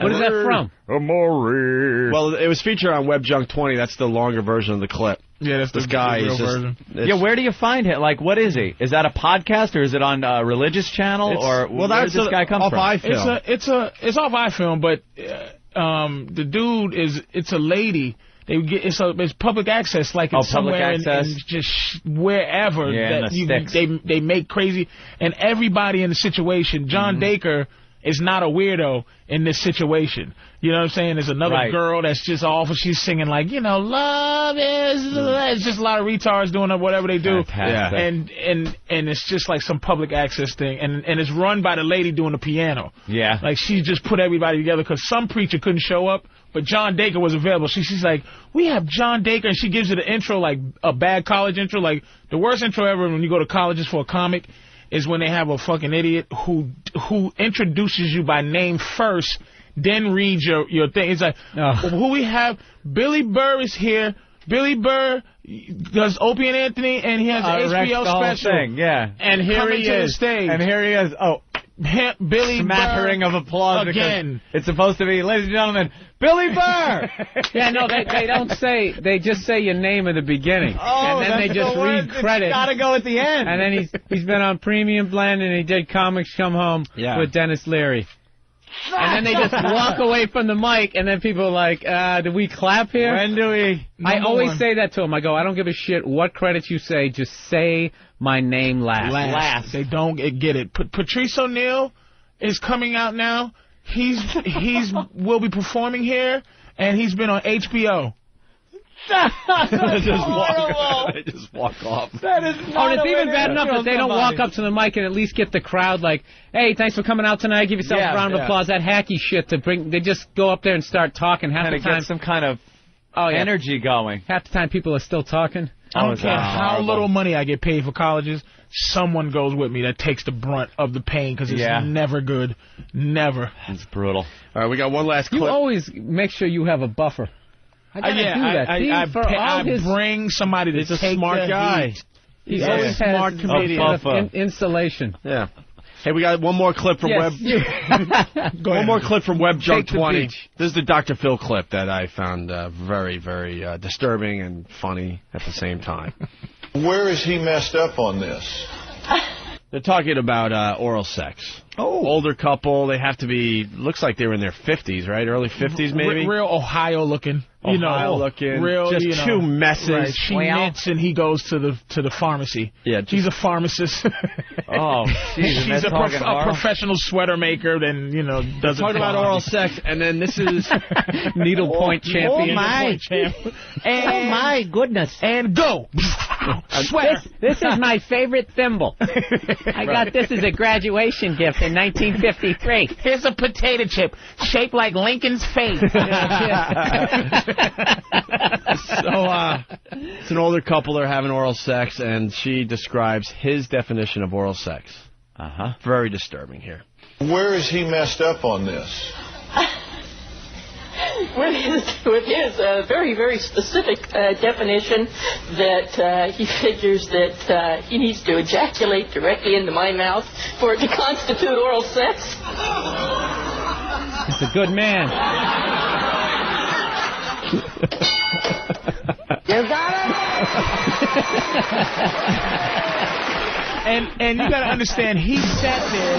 What is that from? Amore. Well, it was featured on Web Junk 20. That's the longer version of the clip. Yeah, that's this guy the real is just, version. Yeah, where do you find him? Like, what is he? Is that a podcast or is it on a religious channel? Or where does this guy come from? iFilm. It's off iFilm, but the dude it's a lady. It's public access, like it's somewhere in just wherever that they make crazy, and everybody in the situation. John Dacre is not a weirdo in this situation. You know what I'm saying? There's another girl that's just awful. She's singing like, love is... It's just a lot of retards doing whatever they do. Yeah. And it's just like some public access thing. And it's run by the lady doing the piano. Yeah. Like, she just put everybody together because some preacher couldn't show up, but John Dacre was available. She's like, we have John Dacre, and she gives it an intro, like a bad college intro. Like, the worst intro ever when you go to colleges for a comic is when they have a fucking idiot who introduces you by name first, then reads your thing. It's like, who we have? Billy Burr is here. Billy Burr does Opie and Anthony, and he has an HBO special. Thing, yeah. And here he is. The stage. And here he is. Oh, Billy smattering Burr of applause again. It's supposed to be, ladies and gentlemen, Billy Burr. Yeah, no, they don't say. They just say your name at the beginning, and then they just read credits. It's gotta go at the end. And then he's been on Premium Blend, and he did Comics Come Home with Dennis Leary. And then they just walk away from the mic, and then people are like, do we clap here? When do we? I always say that to them. I go, I don't give a shit what credits you say, just say my name last. They don't get it. Patrice O'Neill is coming out now. He's will be performing here, and he's been on HBO. They just walk off. That is Oh, and it's even bad enough that they don't walk up to the mic and at least get the crowd like, hey, thanks for coming out tonight. Give yourself a round of applause. That hacky shit to bring. They just go up there and start talking. Half the time, get some kind of energy going. Half the time, people are still talking. I don't care how little money I get paid for colleges. Someone goes with me that takes the brunt of the pain because it's never good. Never. It's brutal. All right, we got one last clip. You always make sure you have a buffer. I gotta do that. I bring somebody that's a smart guy. He's always had smart comedian. Installation. Yeah. Hey, we got one more clip from One more clip from Web Junk 20. This is the Dr. Phil clip that I found very, very disturbing and funny at the same time. Where is he messed up on this? They're talking about oral sex. Oh. Older couple. They have to be, looks like they were in their 50s, right? Early 50s, maybe? Real Ohio looking. Looking. Real, just two messes. Right. She knits and he goes to the pharmacy. Yeah. She's a pharmacist. Oh, she's a professional sweater maker, then, doesn't talk about oral sex, and then this is needlepoint champion. Oh, my. Oh, my goodness. And go. Sweater. This is my favorite thimble. I got this as a graduation gift in 1953. Here's a potato chip shaped like Lincoln's face. So, it's an older couple. They're having oral sex, and she describes his definition of oral sex. Very disturbing here. Where is he messed up on this? With his very, very specific definition that he figures that he needs to ejaculate directly into my mouth for it to constitute oral sex. He's a good man. You got it? And you got to understand, he sat there.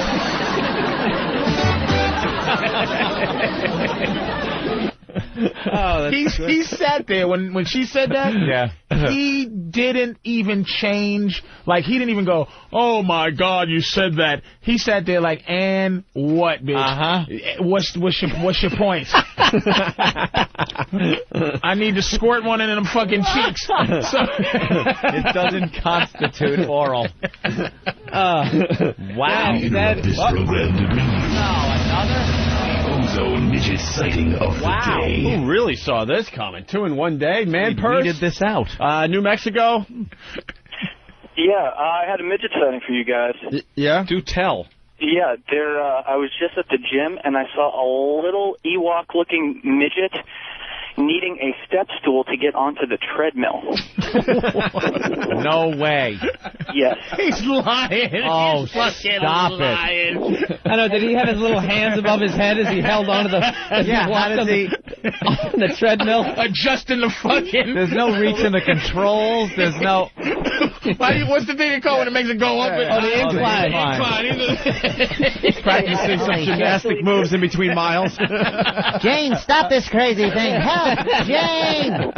He sat there when she said that. Yeah. He didn't even change. Like, he didn't even go, oh my God, you said that. He sat there like, and what, bitch? What's your point? I need to squirt one in them fucking cheeks. It doesn't constitute oral. Wow. This program to me. Another? Ozone midget sighting of the day. Who really saw this coming? 2 in 1 day? Man purse? We tweeted this out. New Mexico? Yeah, I had a midget sighting for you guys. Yeah? Do tell. Yeah, I was just at the gym, and I saw a little Ewok-looking midget needing a step stool to get onto the treadmill. No way. Yes. He's lying. Oh, He's fucking stop lying. it. I know, did he have his little hands above his head as he held onto the... How does he... on the treadmill? Adjusting the fucking... There's no reaching the controls. There's no... What's the thing you call when it makes it go up? The incline. He's practicing some gymnastic moves in between miles. Jane, stop this crazy thing. Help, Jane!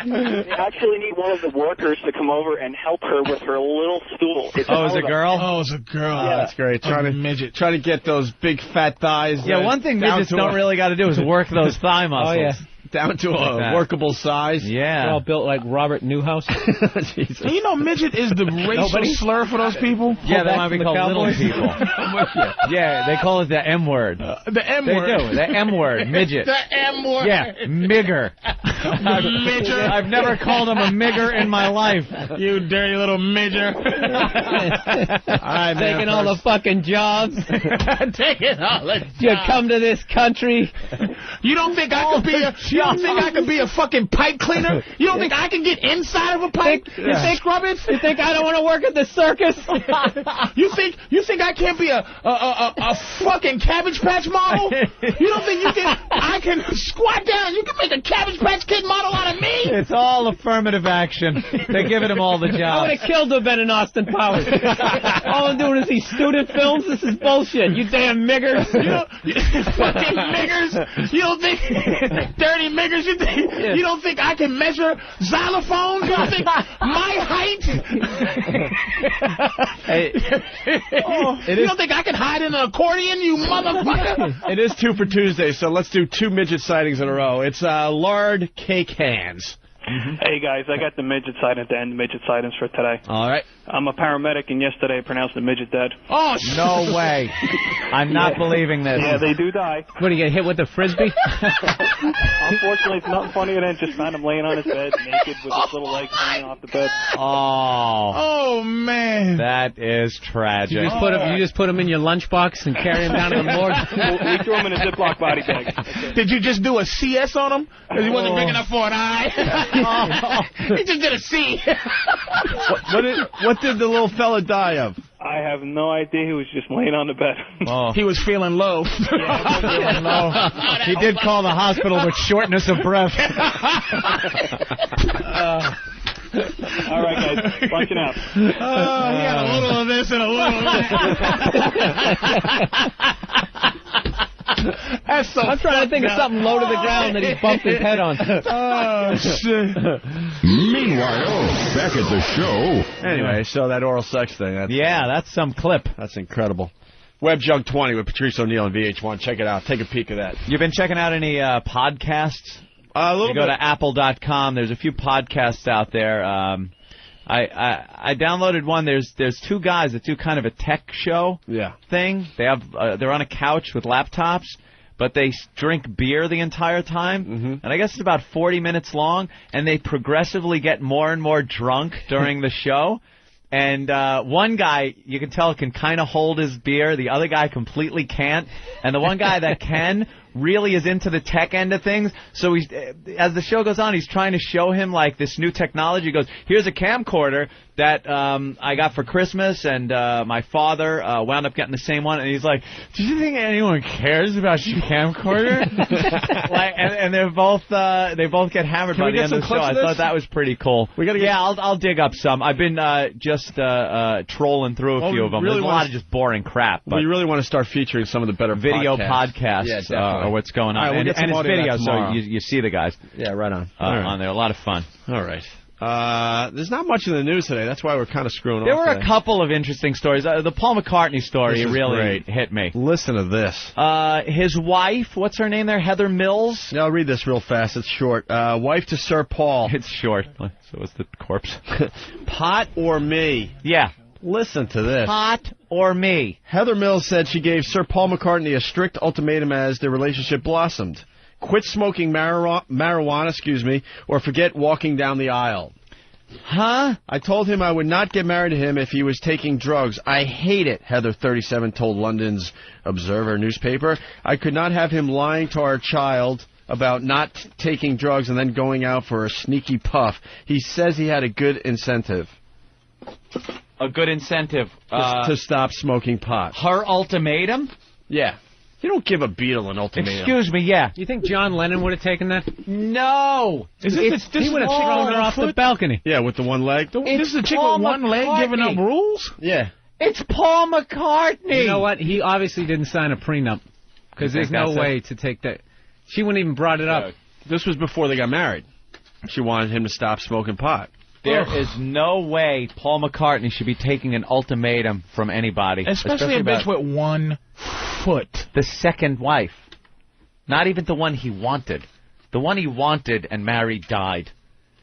They actually need one of the workers to come over and help her with her little stool. It's a girl? Oh, it's a girl. Yeah. That's great. Trying to get those big fat thighs. Yeah, one thing midgets don't really got to do is work those thigh muscles. Oh, yeah. Down to a workable size. Yeah. They're all built like Robert Newhouse. Jesus. You know, midget is the racial slur for those people? Yeah, they might be called little people. Yeah, they call it the M word. The M word. They do. The M word. Midget. The M word. Yeah, migger. Midger. I've never called him a migger in my life. You dirty little midger. Taking all the fucking jobs. Taking all the jobs. You come to this country. You don't think I could be a... You don't think I could be a fucking pipe cleaner? You don't think I can get inside of a pipe and scrub it? You think I don't want to work at the circus? You think I can't be a fucking Cabbage Patch model? You don't think I can squat down? You can make a Cabbage Patch Kid model out of me? It's all affirmative action. They're giving him all the jobs. I would have killed to have been in Austin Powers. All I'm doing is these student films. This is bullshit. You damn miggers. Fucking miggers. You don't think dirty niggers? You don't think I can measure xylophones? You don't think my height? You don't think I can hide in an accordion? You motherfucker! It is 2 for Tuesday, so let's do 2 midget sightings in a row. It's lard cake hands. Hey, guys, I got the midget sighting at the end, midget sightings for today. All right. I'm a paramedic, and yesterday I pronounced a midget dead. Oh, no way. I'm not believing this. Yeah, they do die. What, do you get hit with a Frisbee? Unfortunately, it's nothing funnier than just found him laying on his bed, naked, with his little legs hanging off the bed. Oh, man. That is tragic. You just put him in your lunchbox and carry him down to the morgue? We threw him in a Ziploc body bag. Did you just do a CS on him? Because he wasn't big enough for an eye. He just did a C. What did the little fella die of? I have no idea. He was just laying on the bed. He was feeling low. He did call the hospital with shortness of breath. All right, guys. Watching out. He had a little of this and a little of that. That's so I'm trying to think of something low to the ground that he bumped his head on. Oh, shit. Meanwhile, back at the show. Anyway, so that oral sex thing. That's some clip. That's incredible. Web Junk 20 with Patrice O'Neill on VH1. Check it out. Take a peek of that. You've been checking out any podcasts? A little bit. You go to apple.com. There's a few podcasts out there. I downloaded one. There's 2 guys that do kind of a tech show thing. They're on a couch with laptops, but they drink beer the entire time. And I guess it's about 40 minutes long, and they progressively get more and more drunk during the show. And one guy, you can tell, can kind of hold his beer. The other guy completely can't. And the one guy that can really is into the tech end of things. So he's, as the show goes on, he's trying to show him like this new technology. He goes, here's a camcorder that I got for Christmas, and my father wound up getting the same one. And he's like, do you think anyone cares about your camcorder? and they both get hammered by the end of the show. I thought that was pretty cool. I'll dig up some. I've been just trolling through a few of them. There's a lot of just boring crap. But we really want to start featuring some of the better video podcasts are what's going on. Right, we'll and it's video, so you see the guys. Yeah, right on. On there. A lot of fun. All right. There's not much in the news today. That's why we're kind of screwing There off were today. a couple of interesting stories. The Paul McCartney story really hit me. Listen to this. His wife, what's her name there? Heather Mills? Yeah, I'll read this real fast. It's short. Wife to Sir Paul. It's short. So is the corpse. Pot or me? Yeah. Listen to this. Pot or me? Heather Mills said she gave Sir Paul McCartney a strict ultimatum as their relationship blossomed. Quit smoking marijuana, or forget walking down the aisle. Huh? I told him I would not get married to him if he was taking drugs. I hate it, Heather, 37, told London's Observer newspaper. I could not have him lying to our child about not taking drugs and then going out for a sneaky puff. He says he had a good incentive. A good incentive. To stop smoking pot. Her ultimatum? Yeah. You don't give a Beatle an ultimatum. Excuse me, yeah. You think John Lennon would have taken that? No. He would have thrown her off the balcony. Yeah, with the one leg. This is a chick with one leg giving up rules? Yeah. It's Paul McCartney. You know what? He obviously didn't sign a prenup. Because there's no way to take that. She wouldn't even brought it up. This was before they got married. She wanted him to stop smoking pot. There is no way Paul McCartney should be taking an ultimatum from anybody. Especially a bitch with one foot. The second wife. Not even the one he wanted. The one he wanted and married died.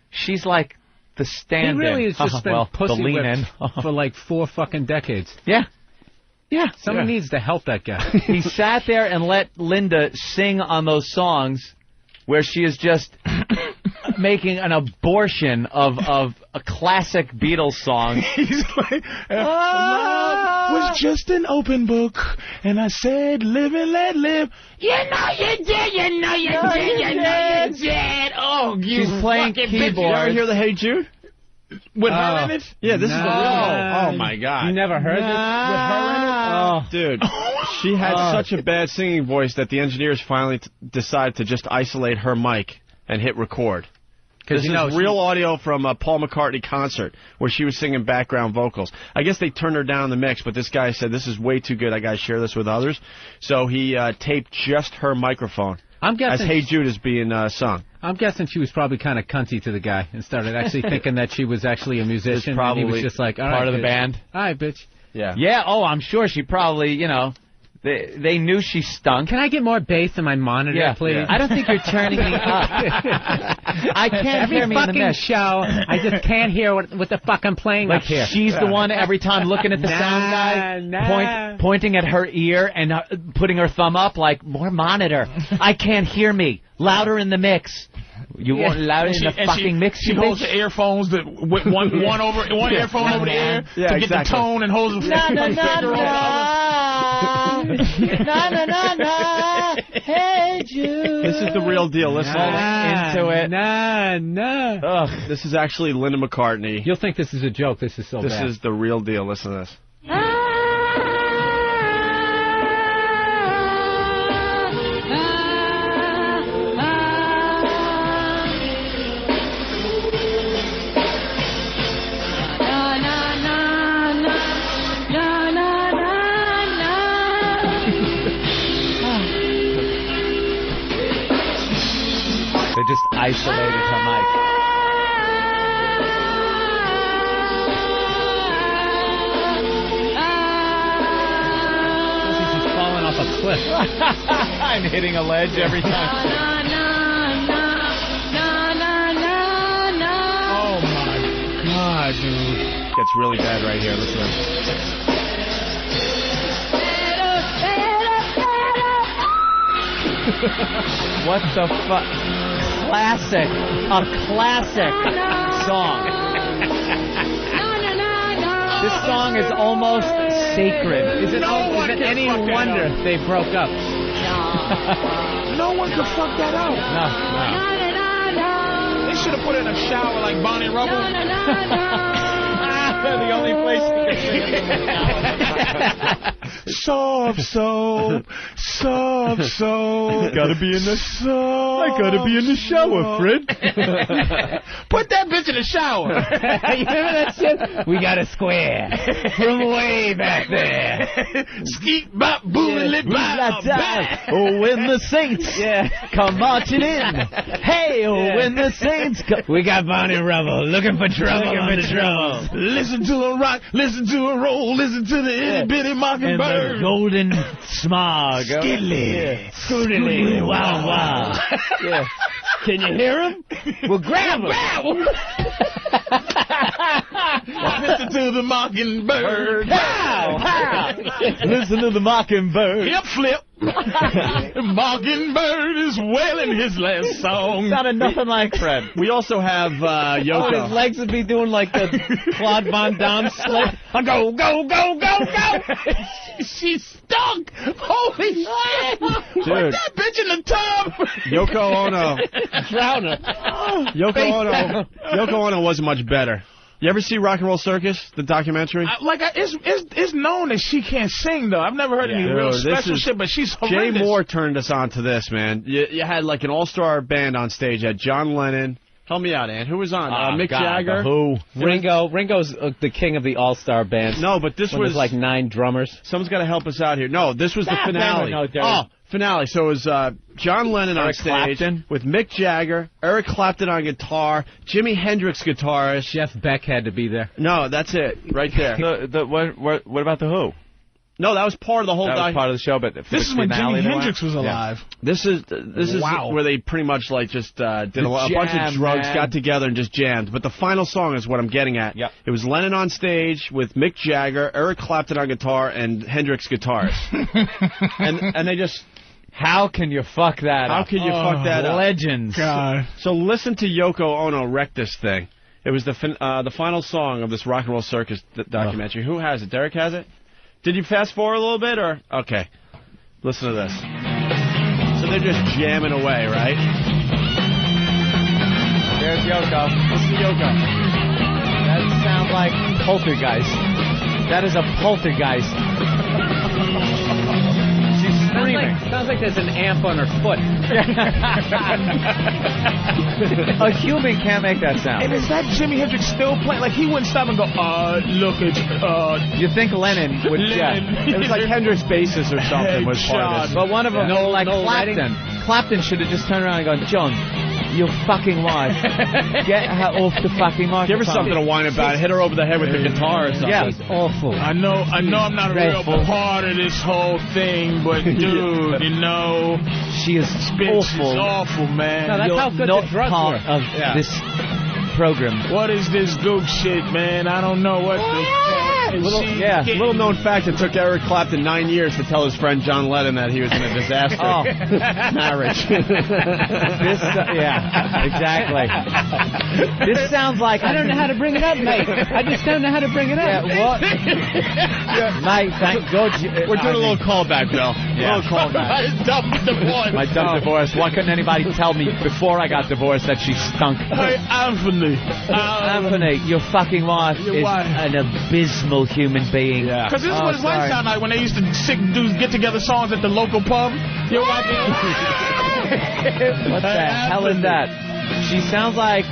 She's like the stand-in. He really has just been pussy whipped for like 4 fucking decades. Yeah. Yeah. Someone needs to help that guy. He sat there and let Linda sing on those songs where she is just making an abortion of a classic Beatles song. He's like, love was just an open book, and I said, live and let live. You know you did, you know you did, you know you did. Oh, you She's playing fucking keyboard. bitch. You ever hear the Hey Jude? With her in it? Yeah, this is the real. Oh, my God. You never heard this? With her in it? Oh, dude. She had such a bad singing voice that the engineers finally decided to just isolate her mic and hit record. This is real audio from a Paul McCartney concert where she was singing background vocals. I guess they turned her down in the mix, but this guy said, this is way too good. I got to share this with others. So he taped just her microphone I'm guessing as Hey Jude is being sung. I'm guessing she was probably kind of cunty to the guy and started actually thinking that she was actually a musician. Probably and he was just like, all right, part of the bitch. band. All right, bitch. Yeah. Yeah. Oh, I'm sure she probably, you know, they knew she stunk. Can I get more bass in my monitor, please? Yeah. I don't think you're turning me up. I can't hear me in the fucking mix. show. I just can't hear what the fuck I'm playing Like up here. she's the one every time looking at the sound guy, pointing at her ear and putting her thumb up like, more monitor. I can't hear me. Louder in the mix. You want louder in the fucking mix, She you holds bitch? the earphones that one earphone over the ear to get the tone and holds the Na na na na. Hey Jude. This is the real deal. Listen into it. Nah. Ugh, this is actually Linda McCartney. You'll think this is a joke. This is so This bad. is the real deal. Listen to this. They just isolated her mic. She's falling off a cliff. I'm hitting a ledge every time. Oh my God, dude. Gets really bad right here. Listen to this. What the fuck? Classic. A classic song. This song is almost sacred. Is it any wonder they broke up? No one could fuck that out. No. They should have put her in a shower like Bonnie Rubble. The only place you can Soft soap. Gotta be in the I gotta be in the shower, Fred. Put that bitch in the shower. You remember that shit? We got a square from way back there. Skeet bop boom lit bop. Oh, when the Saints come marching in. Hey, when the Saints come. We got Bonnie Rubble looking for trouble on the drums. Listen to a rock, listen to a roll, listen to the itty bitty And mockingbird. the golden smog. Skiddly. Scootily. Wow, wow. Yeah. Can you hear him? Well, grab him. Listen to the mockingbird. How? Listen to the mockingbird. Hip flip. Mockingbird is wailing his last song. Sounded nothing like Fred. We also have Yoko. His legs would be doing like the Claude Van Damme slip. Go, go, go, go, go. She stunk. Holy shit. Dude. Put that bitch in the tub. Yoko Ono. Drown her. Yoko Ono wasn't much better. You ever see Rock and Roll Circus, the documentary? It's known that she can't sing, though. I've never heard any real special shit, but she's horrendous. Jay Moore turned us on to this, man. You had like an all-star band on stage. You had John Lennon. Help me out, Ann. Who was on? Mick Jagger. Who? Ringo's the king of the all-star bands. No, but this was like 9 drummers. Someone's got to help us out here. No, this was the finale. Finale. So it was John Lennon on stage with Mick Jagger, Eric Clapton on guitar, Jimi Hendrix guitarist. Jeff Beck had to be there. No, that's it, right there. What about the Who? No, that was part of the whole. That was part of the show, but this is when Jimi Hendrix was alive. This is where they pretty much like just did a bunch of drugs, got together and just jammed. But the final song is what I'm getting at. Yep. It was Lennon on stage with Mick Jagger, Eric Clapton on guitar, and Hendrix guitars. and they just. How can you fuck that up? How can you fuck that up? Legends. God. So listen to Yoko Ono wreck this thing. It was the final song of this Rock and Roll Circus documentary. Who has it? Derek has it? Did you fast forward a little bit, or? Okay. Listen to this. So they're just jamming away, right? There's Yoko. Listen to Yoko. That sounds like poltergeist. That is a poltergeist. She's screaming. Sounds like there's an amp on her foot. A human can't make that sound. And is that Jimi Hendrix still playing? Like, he wouldn't stop and go, look at you think Lennon would, It was like Hendrix bassist or something was part of this. But one of them, like Clapton. Clapton should have just turned around and gone, John, your fucking wife, get her off the fucking microphone. Give her something to whine about. Hit her over the head with the guitar or something. Yeah, it's awful. I know I'm not a real part of this whole thing, but dude, you know, she is awful. She's awful, man. No, that's You're how good not the drugs part were. of this program. What is this goop shit, man? I don't know what Little known fact, it took Eric Clapton 9 years to tell his friend John Lennon that he was in a disaster marriage. Exactly. This sounds like I don't know how to bring it up, mate. I just don't know how to bring it up. What? Mate, thank God. We're doing a little callback, Bill. Yeah. A little callback. My dumb divorce. Why couldn't anybody tell me before I got divorced that she stunk? Hey, Anthony. Anthony, your fucking wife is an abysmal human being. Because this is what it was sound like when they used to do get-together songs at the local pub. Your wife What the hell is that? She sounds like...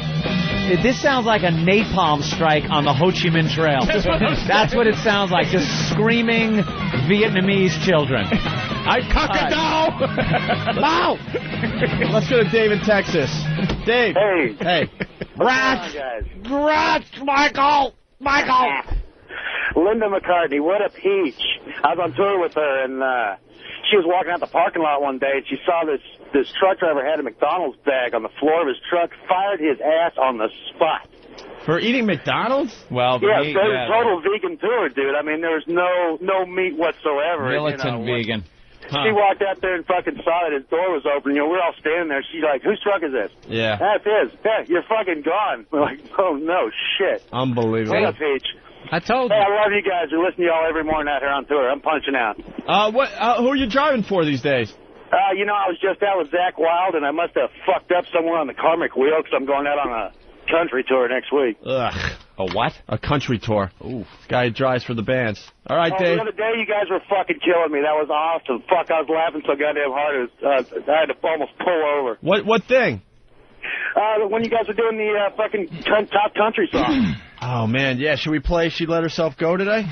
This sounds like a napalm strike on the Ho Chi Minh Trail. That's what it sounds like. Just screaming Vietnamese children. I cock-a-dow! Wow! Let's go to Dave in Texas. Dave. Hey. Rats! Rats, Michael! Linda McCartney, what a peach. I was on tour with her, and she was walking out the parking lot one day, and she saw this truck driver had a McDonald's bag on the floor of his truck, fired his ass on the spot. For eating McDonald's? Well, total vegan tour, dude. I mean, there was no meat whatsoever. Militant vegan. She walked out there and fucking saw that his door was open. You know, we're all standing there. She's like, whose truck is this? Yeah. That's his. Yeah, you're fucking gone. We're like, oh, no, shit. Unbelievable. What a peach. I told you. you. I love you guys. I listen to y'all every morning out here on tour. I'm punching out. Who are you driving for these days? You know, I was just out with Zach Wilde, and I must have fucked up somewhere on the karmic wheel because I'm going out on a country tour next week. Ugh. A what? A country tour. Ooh. This guy drives for the bands. All right, Dave. The other day, you guys were fucking killing me. That was awesome. Fuck, I was laughing so goddamn hard. I had to almost pull over. What thing? When you guys were doing the fucking top country song. Oh, man, yeah. Should we play She Let Herself Go today?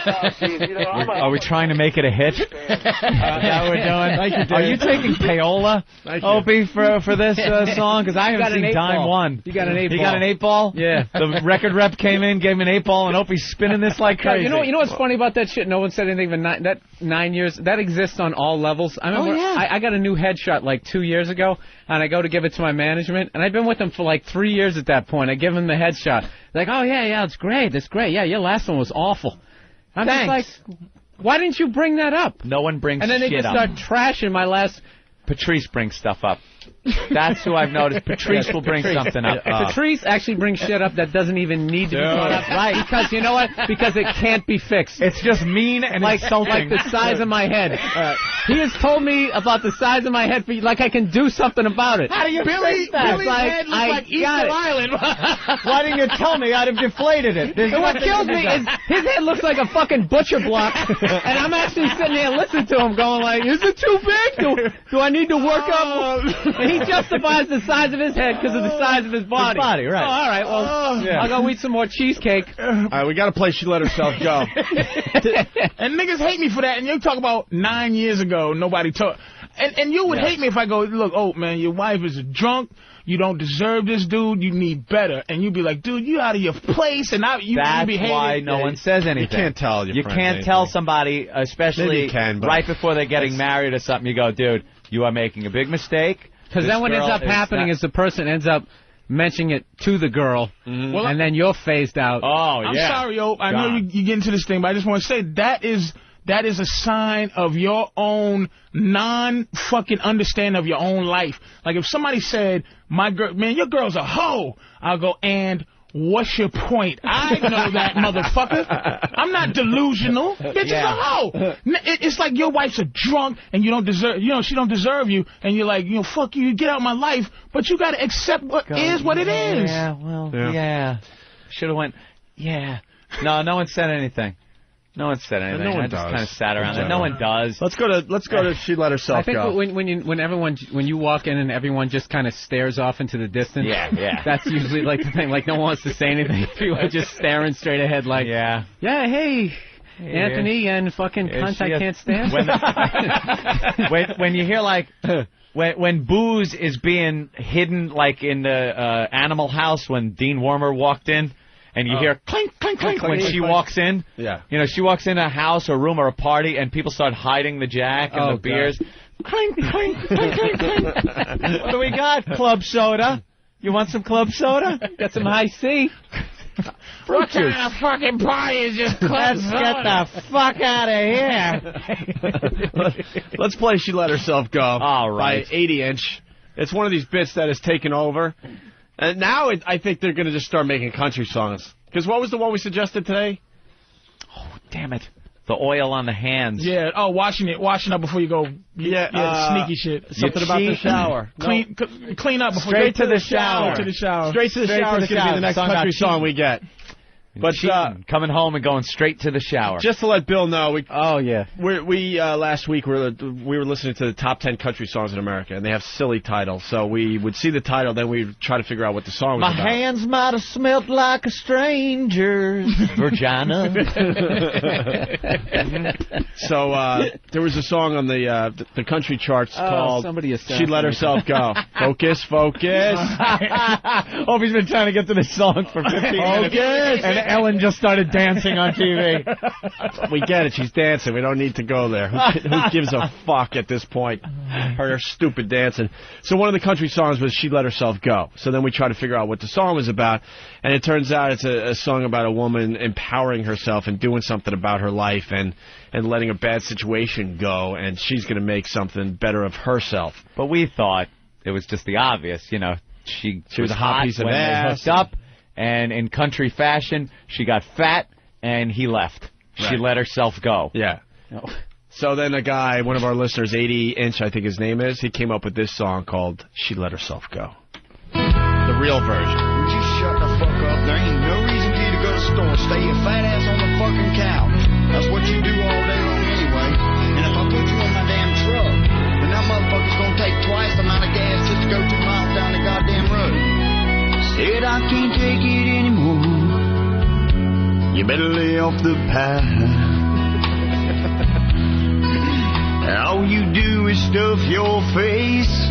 Are we trying to make it a hit? Is that what we're doing? Thank you, Dave. Are you taking payola, Opie, for this song? Because I haven't seen dime one. You got an 8 ball. You got an 8 ball? Yeah. The record rep came in, gave him an 8 ball, and Opie's spinning this like crazy. You know what's funny about that shit? No one said anything, but that 9 years, that exists on all levels. I remember I got a new headshot like 2 years ago, and I go to give it to my management, and I'd been with them for like 3 years at that point. I give them the headshot. Like, oh, yeah, it's great. Yeah, your last one was awful. I'm just like, why didn't you bring that up? No one brings shit up. And then they just start trashing my last... Patrice brings stuff up. That's who I've noticed. Patrice will bring something up. Patrice actually brings shit up that doesn't even need to be brought up. Right. Because you know what? Because it can't be fixed. It's just mean and insulting. Like the size of my head. He has told me about the size of my head, like I can do something about it. How do you fix that? Billy's head looks like Easter Island. Why didn't you tell me? I'd have deflated it. And what kills me is his head looks like a fucking butcher block, and I'm actually sitting there listening to him going like, is it too big? Do I need to work up? And he justifies the size of his head because of the size of his body. His body, right. Oh, all right, well, I'll go eat some more cheesecake. All right, we got to play She Let Herself Go. And niggas hate me for that, and you talk about 9 years ago, nobody talk. And you would hate me if I go, look, oh, man, your wife is a drunk. You don't deserve this, dude. You need better. And you'd be like, dude, you out of your place. And you be hated. That's why no one says anything. You can't tell your You friends can't anything. tell somebody, especially right before they're getting married or something. You go, dude, you are making a big mistake. Because then what ends up happening is the person ends up mentioning it to the girl, and then you're phased out. Oh, I'm sorry, yo. I know you get into this thing, but I just want to say that is a sign of your own non-fucking understanding of your own life. Like if somebody said, my girl, man, your girl's a hoe, I'll go, and what's your point? I know that, motherfucker. I'm not delusional. Bitch is a hoe. It's like your wife's a drunk and you don't deserve, she don't deserve you, and you're like, fuck you, get out of my life, but you got to accept what is what it is. Yeah, well, should have went, No, no one said anything. No one said anything. No one I just does. kind of sat around there. No one does. Let's go to She Let Herself Go. I think when you walk in and everyone just kind of stares off into the distance. Yeah. That's usually like the thing. Like no one wants to say anything. People are just staring straight ahead. Like hey, Anthony and fucking cunt I can't stand. When you hear like When booze is being hidden, like in the Animal House when Dean Wormer walked in, and you hear clink, clink, clink when she walks in. Yeah. You know, she walks in a house or room or a party, and people start hiding the Jack and the beers. Clink, clink, clink, clink, clink. What do we got? Club soda. You want some club soda? Got some high C. What kind of fucking party is just club Let's soda? get the fuck out of here. Let's play She Let Herself Go. All right. By 80-inch. It's one of these bits that has taken over. And now I think they're going to just start making country songs. Because what was the one we suggested today? Oh, damn it. The oil on the hands. Yeah. Oh, washing up before you go. Sneaky shit. Something about the shower. Clean up before Straight to the shower. To the shower. Straight to the shower is going to be the next country song we get. But coming home and going straight to the shower. Just to let Bill know, we last week we were listening to the top 10 country songs in America, and they have silly titles. So we would see the title, then we'd try to figure out what the song was about. My hands might have smelled like a stranger's vagina. So there was a song on the country charts called "She Let Herself Go." Focus, focus. Opie's been trying to get to this song for 15 minutes. And Ellen just started dancing on TV. We get it. She's dancing. We don't need to go there. Who gives a fuck at this point? Her stupid dancing. So one of the country songs was "She Let Herself Go." So then we tried to figure out what the song was about, and it turns out it's a song about a woman empowering herself and doing something about her life and letting a bad situation go, and she's going to make something better of herself. But we thought it was just the obvious, you know. She was a hot hot piece of when ass. they hooked up, and in country fashion, she got fat, and he left. Right. She let herself go. Yeah. Oh. So then a guy, one of our listeners, 80-inch, I think his name is, he came up with this song called "She Let Herself Go." The real version. Would you shut the fuck up? There ain't no reason for you to go to the store. Stay your fat ass on the fucking couch. That's what you do all day long anyway. And if I put you in my damn truck, then that motherfucker's gonna take twice the amount of gas just to go 2 miles down the goddamn road. Said I can't take it anymore. You better lay off the pie. All you do is stuff your face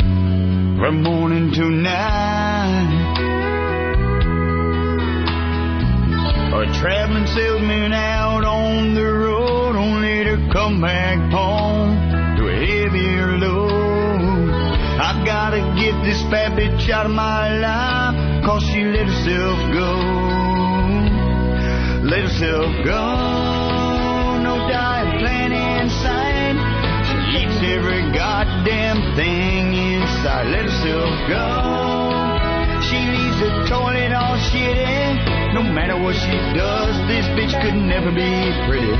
from morning to night. A traveling salesman out on the road, only to come back home to a heavier load. I've gotta get this fat bitch out of my life, 'cause she let herself go. Let herself go. No diet plan in sight. She eats every goddamn thing inside. Let herself go. She leaves the toilet all shitty. No matter what she does, this bitch could never be pretty.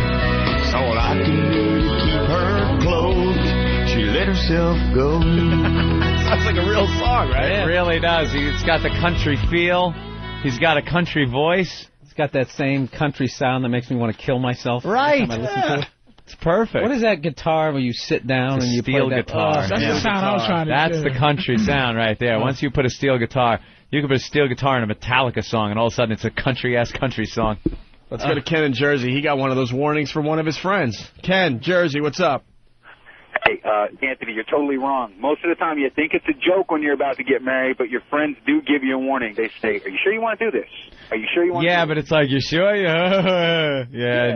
It's all I can do to keep her clothed. She let herself go. Sounds like a real song, right? It really does. It's got the country feel. He's got a country voice. It's got that same country sound that makes me want to kill myself. Right. Every time I listen to it. It's perfect. What is that guitar where you sit down and you steel play that? guitar? That's the sound I was trying to do. That's the country sound right there. Once you put a steel guitar, you can put a steel guitar in a Metallica song, and all of a sudden it's a country-ass country song. Let's go to Ken in Jersey. He got one of those warnings from one of his friends. Ken, Jersey, what's up? Hey, Anthony, you're totally wrong. Most of the time you think it's a joke when you're about to get married, but your friends do give you a warning. They say, are you sure you want to do this? Are you sure you want to do this? Yeah, but it's like, you sure? Yeah,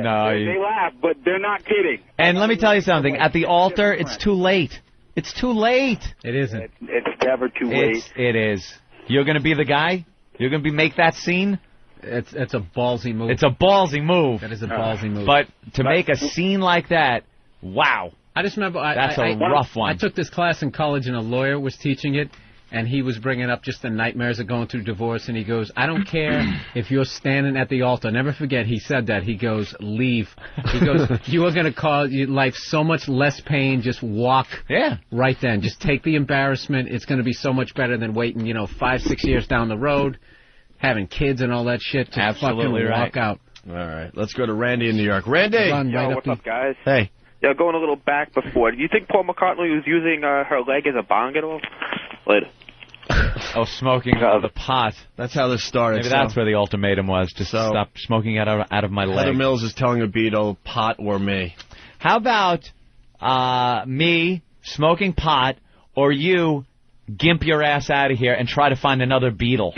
no. They laugh, but they're not kidding. And let me tell you something. At the altar, it's too late. It's too late. It isn't. It's never too late. It is. You're going to be the guy? You're going to make that scene? It's a ballsy move. It's a ballsy move. That is a ballsy move. But to make a scene like that, wow. I just remember that's a rough one. I took this class in college, and a lawyer was teaching it, and he was bringing up just the nightmares of going through divorce, and he goes, I don't care if you're standing at the altar. Never forget, he said that. He goes, leave. He goes, you are going to cause your life so much less pain. Just walk right then. Just take the embarrassment. It's going to be so much better than waiting, 5-6 years down the road, having kids and all that shit. Just absolutely fucking right. walk out. All right, let's go to Randy in New York. Randy! Yo, what's up, guys? Hey. Yeah, going a little back before. Do you think Paul McCartney was using her leg as a bong at all? Later. Oh, smoking the pot. That's how this started. Maybe that's where the ultimatum was. Just stop smoking out of my leg. Heather Mills is telling a Beatle, pot or me. How about me smoking pot or you gimp your ass out of here and try to find another Beatle.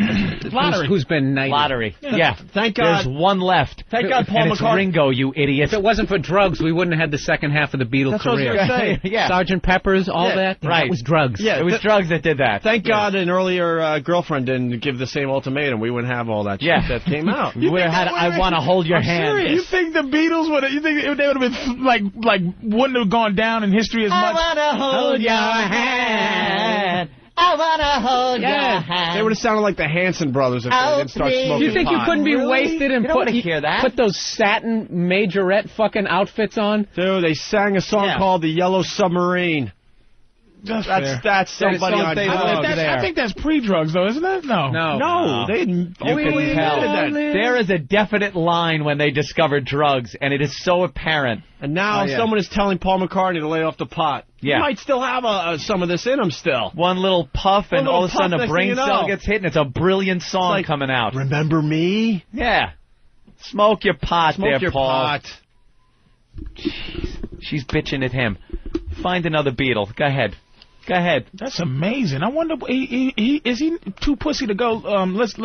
Lottery. Who's been knighted. Lottery. Yeah. Thank God. There's one left. Thank God Paul and it's McCartney. Ringo, you idiot. If it wasn't for drugs, we wouldn't have had the second half of the Beatles That's what I career. was gonna say. Yeah. Sergeant Pepper's, all that. Right. That was drugs. Yeah, it was drugs that did that. Thank God an earlier girlfriend didn't give the same ultimatum. We wouldn't have all that shit that came out. You would have had I Want to Hold Your Hand. You think the Beatles would? You think they would have been like wouldn't have gone down in history as much? I wanna hold your hand. I wanna hold your hand. They would have sounded like the Hanson brothers if they didn't start smoking You think pot. you couldn't be wasted and hear that. put those satin majorette fucking outfits on? Dude, they sang a song called "The Yellow Submarine." That's somebody on drugs. I think that's pre-drugs, though, isn't it? No. They You can tell. There is a definite line when they discovered drugs, and it is so apparent. And now someone is telling Paul McCartney to lay off the pot. Yeah. He might still have some of this in him still. One little puff, and all of a sudden a next brain thing you cell know. gets hit, and it's a brilliant song coming out. Remember me? Yeah. Smoke your pot Smoke your Paul. pot. Jeez. She's bitching at him. Find another Beatle. Go ahead. Go ahead. That's amazing. I wonder, is he too pussy to go? Let's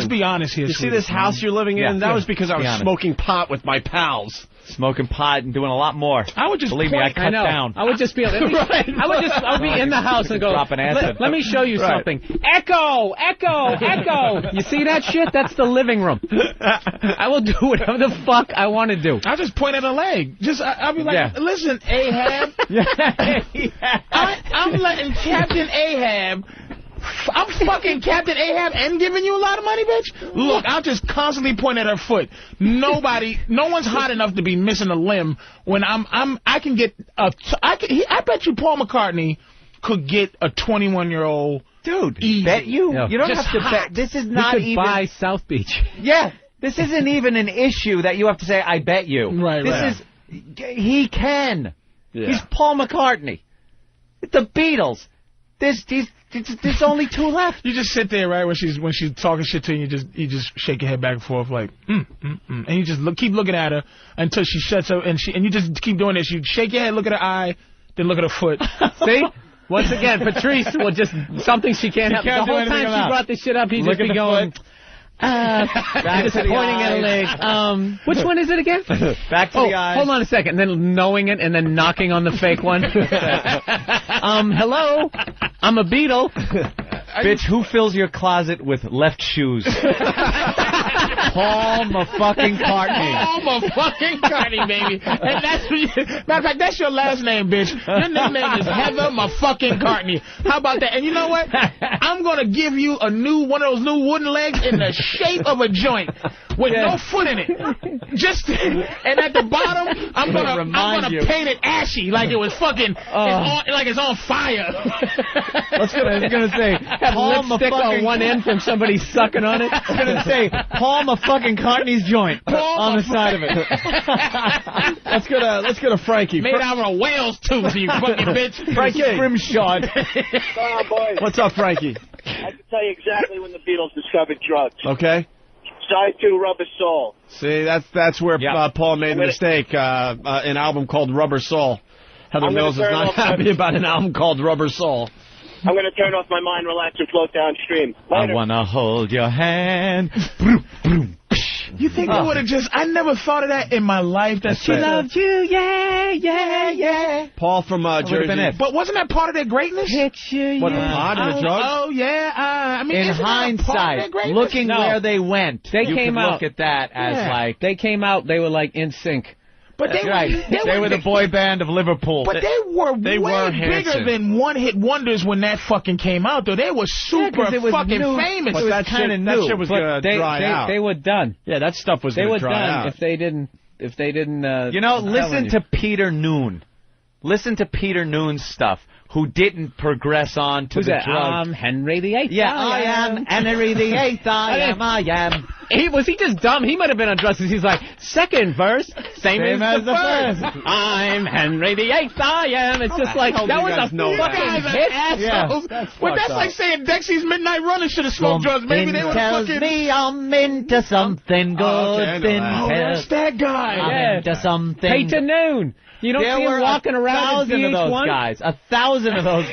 be honest here. You see this house you're living in? That was because I was honest. smoking pot with my pals. Smoking pot and doing a lot more. I would just believe me, I cut down. I would just be Right. I would be in the house and go, Dropping acid. let me show you something. Echo, echo, echo. You see that shit? That's the living room. I will do whatever the fuck I want to do. I'll just point at a leg. I'll be like, listen, Ahab. I'm letting Captain Ahab. I'm fucking Captain Ahab and giving you a lot of money, bitch. Look, I'll just constantly point at her foot. No one's hot enough to be missing a limb when I can get I bet you Paul McCartney could get a 21-year-old dude. Easy. Bet you. Yeah. You don't Just have to hot. bet. This is We not could even buy South Beach. Yeah. This isn't even an issue that you have to say, I bet you. Right, this is he can. Yeah. He's Paul McCartney. The Beatles. There's only two left. You just sit there, right, when she's talking shit to you, you just shake your head back and forth like, and you just keep looking at her until she shuts up, and you just keep doing this. You shake your head, look at her eye, then look at her foot. See? Once again, Patrice will just something she can't help. can't The do whole anything time about. she brought this shit up, he'd Look just at be the going. Back Just to the pointing at a eyes. leg. Which one is it again? Back to the eyes. Hold on a second. And then knowing it and then knocking on the fake one. Hello? I'm a Beatle. Bitch, who fills your closet with left shoes? Paul fucking Cartney. Paul fucking Cartney, baby. And that's matter of fact, that's your last name, bitch. Your nickname is Heather fucking Cartney. How about that? And you know what? I'm gonna give you one of those new wooden legs in the shape of a joint with no foot in it. And at the bottom, I'm gonna paint it ashy like it was fucking it's on fire. I was gonna say Paul Lipstick on one end from somebody sucking on it. I was gonna say Paul fucking Cartney's joint on the side of it. Let's go to Frankie. Made out of a whale's tooth, you fucking bitch. Frankie. Scrimshawed. Boys. What's up, Frankie? I can tell you exactly when the Beatles discovered drugs. Okay. Size 2 Rubber Soul. See, that's where Paul made the mistake. An album called Rubber Soul. Heather I'm gonna Mills is turn not off happy my- about an album called Rubber Soul. I'm going to turn off my mind, relax, and float downstream. Later. I wanna hold your hand. You think I would have I never thought of that in my life. She loved you, yeah. Paul from Jersey. been it. But wasn't that part of their greatness? What, the pot and the drugs? Oh, yeah. I mean, In isn't that part of their hindsight, greatness? looking No. where they went, They you came could out. look at that as like. They came out, they were like in sync. But That's right. They were the boy band of Liverpool. But they were way bigger Hanson. than one-hit wonders when that fucking came out, though. They were super 'cause it was fucking new. famous. But that kinda shit, new. that shit was going to dry out. They were done. Yeah, that stuff was They going were to dry done out. if they didn't. You know, listen to Peter Noon. Listen to Peter Noon's stuff, who didn't progress on to Who's the that? drugs. Henry VIII. Yeah, I am Henry VIII. I am. Was he just dumb? He might have been on drugs. He's like, second verse, same as the first. I'm Henry VIII. I am. It's just like, that was a fucking hit. Assholes. That's like saying Dexy's Midnight Runner should have smoked drugs. Maybe they would have tells fucking... me I'm into something good. okay, I know that. Oh, that's that guy. I'm into something. Peter Noon. You don't there see were him walking around in 1,000 of those VH1? guys. 1,000 of those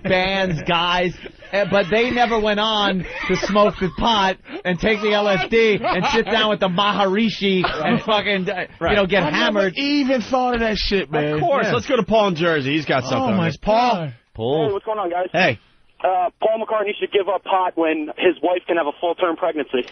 bands, guys. But they never went on to smoke the pot and take the LSD and sit down with the Maharishi and fucking, get hammered. I never even thought of that shit, man. Of course. Let's go to Paul in Jersey. He's got something on this. Paul. Hey, what's going on, guys? Hey. Paul McCartney should give up pot when his wife can have a full-term pregnancy.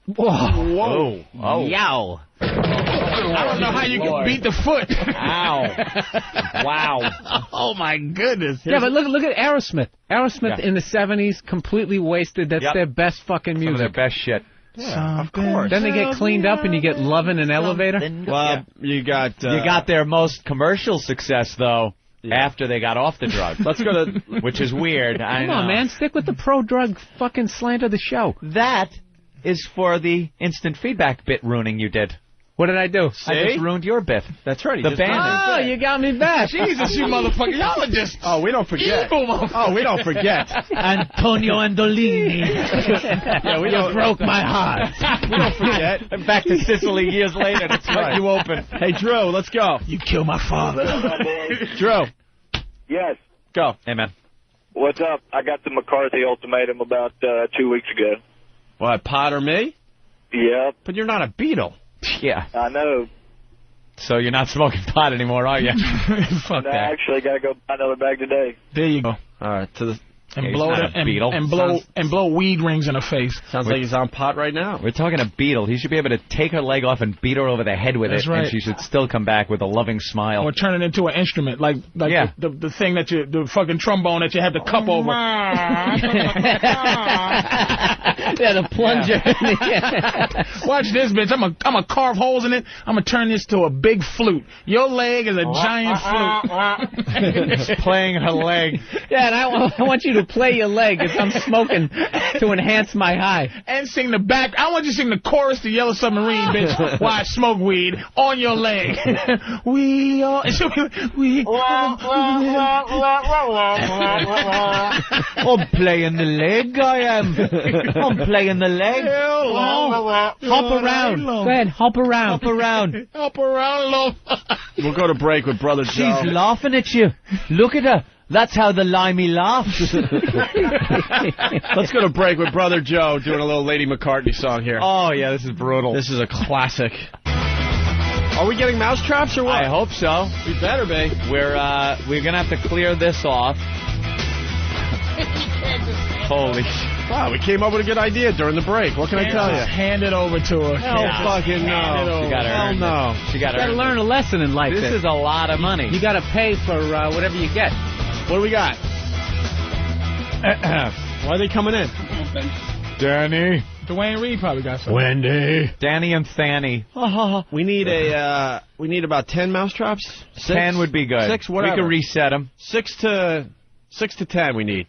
Whoa. Oh. Yow. I don't know how you can beat the foot. Ow. Wow. Oh, my goodness. Yeah, but look at Aerosmith. Aerosmith in the 70s, completely wasted. That's their best fucking music. Some of their best shit. Yeah, of course. Then they get cleaned up and you get Love in an Elevator. Well, you got... you got their most commercial success, though, after they got off the drug. Let's go to... Which is weird. Come on, man. Stick with the pro-drug fucking slant of the show. That is for the instant feedback bit ruining you did. What did I do? I just ruined your bit. That's right. The band. Oh, you got me back. Jesus, you motherfucker. Y'all are just... Oh, we don't forget. Oh, we don't forget. Antonio Andolini. Yeah, we don't broke my heart. We don't forget. Back to Sicily years later to cut you open. Hey, Drew, let's go. You killed my father. Drew. Yes. Go. Hey, man. What's up? I got the McCarthy ultimatum about 2 weeks ago. What, pot or me? Yep. But you're not a Beatle. Yeah. I know. So you're not smoking pot anymore, are you? Fuck No, that. I actually got to go buy another bag today. There you go. All right, to the... And He's blow not the, a Beatle. and blow weed rings in her face. Sounds like he's on pot right now. We're talking a Beatle. He should be able to take her leg off and beat her over the head with That's it, right. and she should still come back with a loving smile. Or turn it into an instrument, like the thing that the fucking trombone that you have to cup over. Yeah, the plunger. Watch this, bitch. I'm gonna carve holes in it. I'm gonna turn this to a big flute. Your leg is a giant flute. Playing her leg. Yeah, and I want you to play your leg as I'm smoking to enhance my high. And sing the back. I want you to sing the chorus to Yellow Submarine, bitch. While I smoke weed on your leg. We are. I'm playing the leg, I am. I'm playing the leg. Hop around. Go ahead, hop around. Hop around. Up around, love. We'll go to break with Brother Joe. She's laughing at you. Look at her. That's how the limey laughs. Let's go to break with Brother Joe doing a little Lady McCartney song here. Oh, yeah, this is brutal. This is a classic. Are we getting mousetraps or what? I hope so. We better be. We're going to have to clear this off. Holy shit. Wow, we came up with a good idea during the break. What can I tell you? Hand it over to her. Hell fucking no. She got Hell no. She got You gotta learn a lesson in life. This is a lot of money. You gotta pay for whatever you get. What do we got? Why are they coming in? Danny. Dwayne Reed probably got some. Wendy. Danny and Fanny. We need about 10 mousetraps. 10 would be good. 6, whatever. We could reset them. 6 to 10 we need.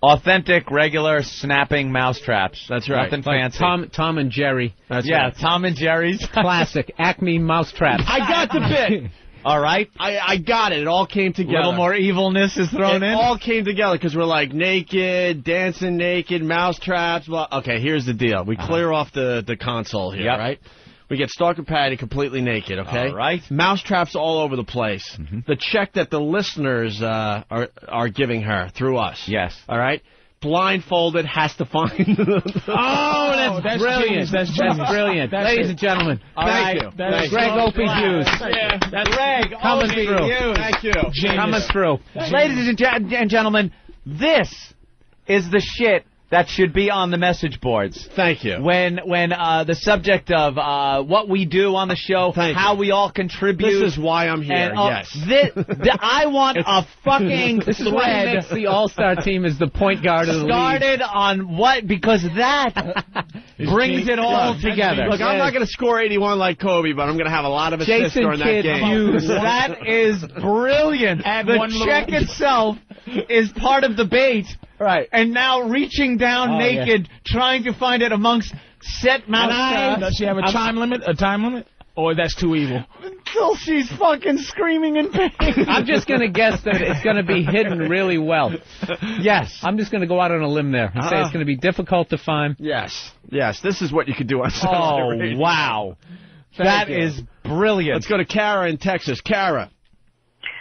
Authentic, regular, snapping mousetraps. That's right. Nothing Like fancy. Tom and Jerry. That's yeah, right. Tom and Jerry's. Classic. Acme mousetraps. I got the bit. All right. I got it. It all came A together. little more evilness is thrown It in. all came together because we're like naked, dancing naked, mousetraps. Well, okay, here's the deal. We clear off the console here, right? We get Stalker Patty completely naked, okay? All right. Mousetraps all over the place. The check that the listeners are giving her through us. Yes. All right? Blindfolded, has to find... Oh, that's brilliant. Genius. That's genius. Brilliant. Ladies and gentlemen, Thank you. That's Greg Opie Hughes. Yeah, that's Greg Coming Opie through. Hughes. Thank you. genius. Coming through. Ladies and gentlemen, this is the shit that should be on the message boards. Thank you. When the subject of what we do on the show, how we all contribute. This is why I'm here, and, yes. I want a fucking This is why he thread makes the All-Star team as the point guard of the league. started on what, because that brings it all together. Look, I'm not going to score 81 like Kobe, but I'm going to have a lot of assists Jason during that Kidd game. Hughes. That is brilliant. Add The one little- check itself is part of the bait. Right. And now reaching down naked, trying to find it amongst set mousetraps. Does she have a time limit? A time limit? Or that's too evil? Until she's fucking screaming in pain. I'm just going to guess that it's going to be hidden really well. Yes. I'm just going to go out on a limb there and say it's going to be difficult to find. Yes. Yes, this is what you could do on Oh, Saturday Radio. wow. That is brilliant. Let's go to Kara in Texas. Kara.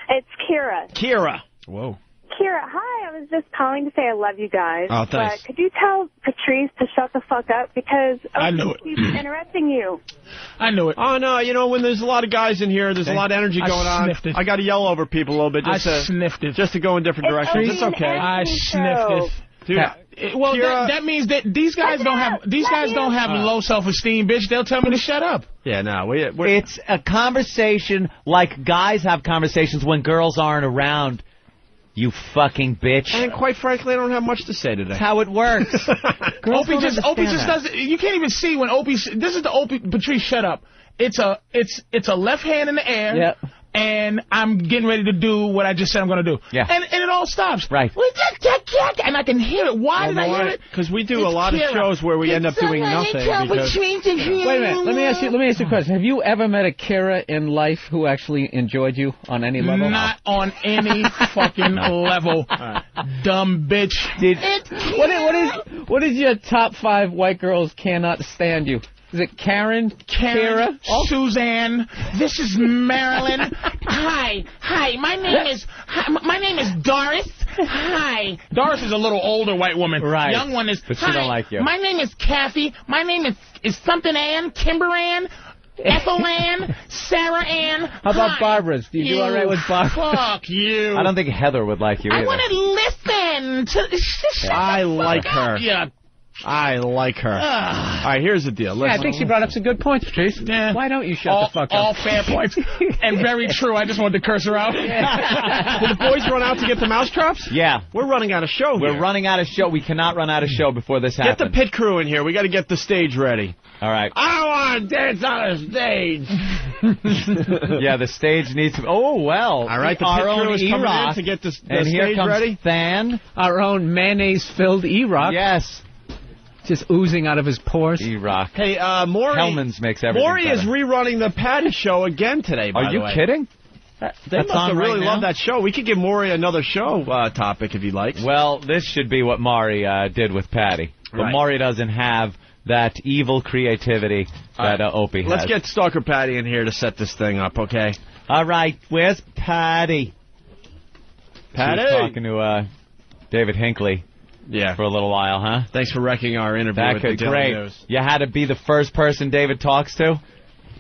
It's Kira. Kira. Whoa. Kira, hi. I was just calling to say I love you guys. Oh, thanks. But could you tell Patrice to shut the fuck up? Because I knew it. He's interrupting you. I knew it. Oh, no, you know, when there's a lot of guys in here, there's a lot of energy going on. It. I got to yell over people a little bit. Sniffed it. Just to go in different directions. It's okay. I sniffed it. Dude, well, that means that these guys don't have low self-esteem, bitch. They'll tell me to shut up. Yeah, no. It's a conversation like guys have conversations when girls aren't around. You fucking bitch. And quite frankly, I don't have much to say today. That's how it works. Opie just does it. You can't even see when Opie. This is the Opie. Patrice, shut up. It's a left hand in the air. Yep. And I'm getting ready to do what I just said I'm going to do. Yeah. And it all stops. Right. And I can hear it. Why did I hear it? Because we do a lot of shows where we end up doing nothing. Wait a minute. Let me ask you a question. Have you ever met a Kira in life who actually enjoyed you on any level? Not on any fucking level. Dumb bitch. What is your top 5 white girls cannot stand you? Is it Karen, Kira, Suzanne? This is Marilyn. Hi. My name is Doris. Hi. Doris is a little older white woman. Right. Young one is. But she don't like you. My name is Kathy. My name is something Ann, Kimber Ann, Ethel Ann, Sarah Ann. How about Barbara's? Do you do all right with Barbara? Fuck you. I don't think Heather would like you either. I want to listen to. I like her. Yeah. I like her. All right, here's the deal. Yeah, I think she brought up some good points, Patrice. Yeah. Why don't you shut the fuck up? All fair points. And very true. I just wanted to curse her out. Did the boys run out to get the mousetraps? Yeah. We're running out of show We're here. running out of show. We cannot run out of show before this happens. Get the pit crew in here. We got to get the stage ready. All right. I want to dance on a stage. Yeah, the stage needs to... Oh, well. All right, the our pit crew own is coming E-Rock. in to get the And stage here comes ready. Than. Our own mayonnaise-filled E-Rock. Yes. Just oozing out of his pores. E-Rock. Hey, Maury. Hellman's makes everything Maury better. is rerunning the Patty show again today, by Are the you way. kidding? They That's must have on right really now? loved that show. We could give Maury another show topic if he likes. Well, this should be what Maury did with Patty. But Right. Maury doesn't have that evil creativity that Opie has. Let's get Stalker Patty in here to set this thing up, okay? All right, where's Patty? Patty! She was talking to David Hinckley. Yeah. For a little while, huh? Thanks for wrecking our interview That with could the Daily great. News. You had to be the first person David talks to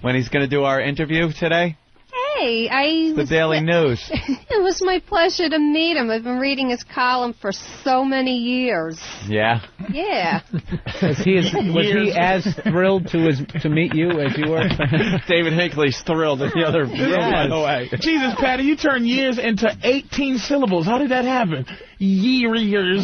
when he's going to do our interview today? Hey, The Daily News. It was my pleasure to meet him. I've been reading his column for so many years. Yeah. Yeah. Was he as thrilled to meet you as you were? David Hinckley's thrilled in the other room, by the way. Jesus, Patty, you turned years into 18 syllables. How did that happen? Years. Years.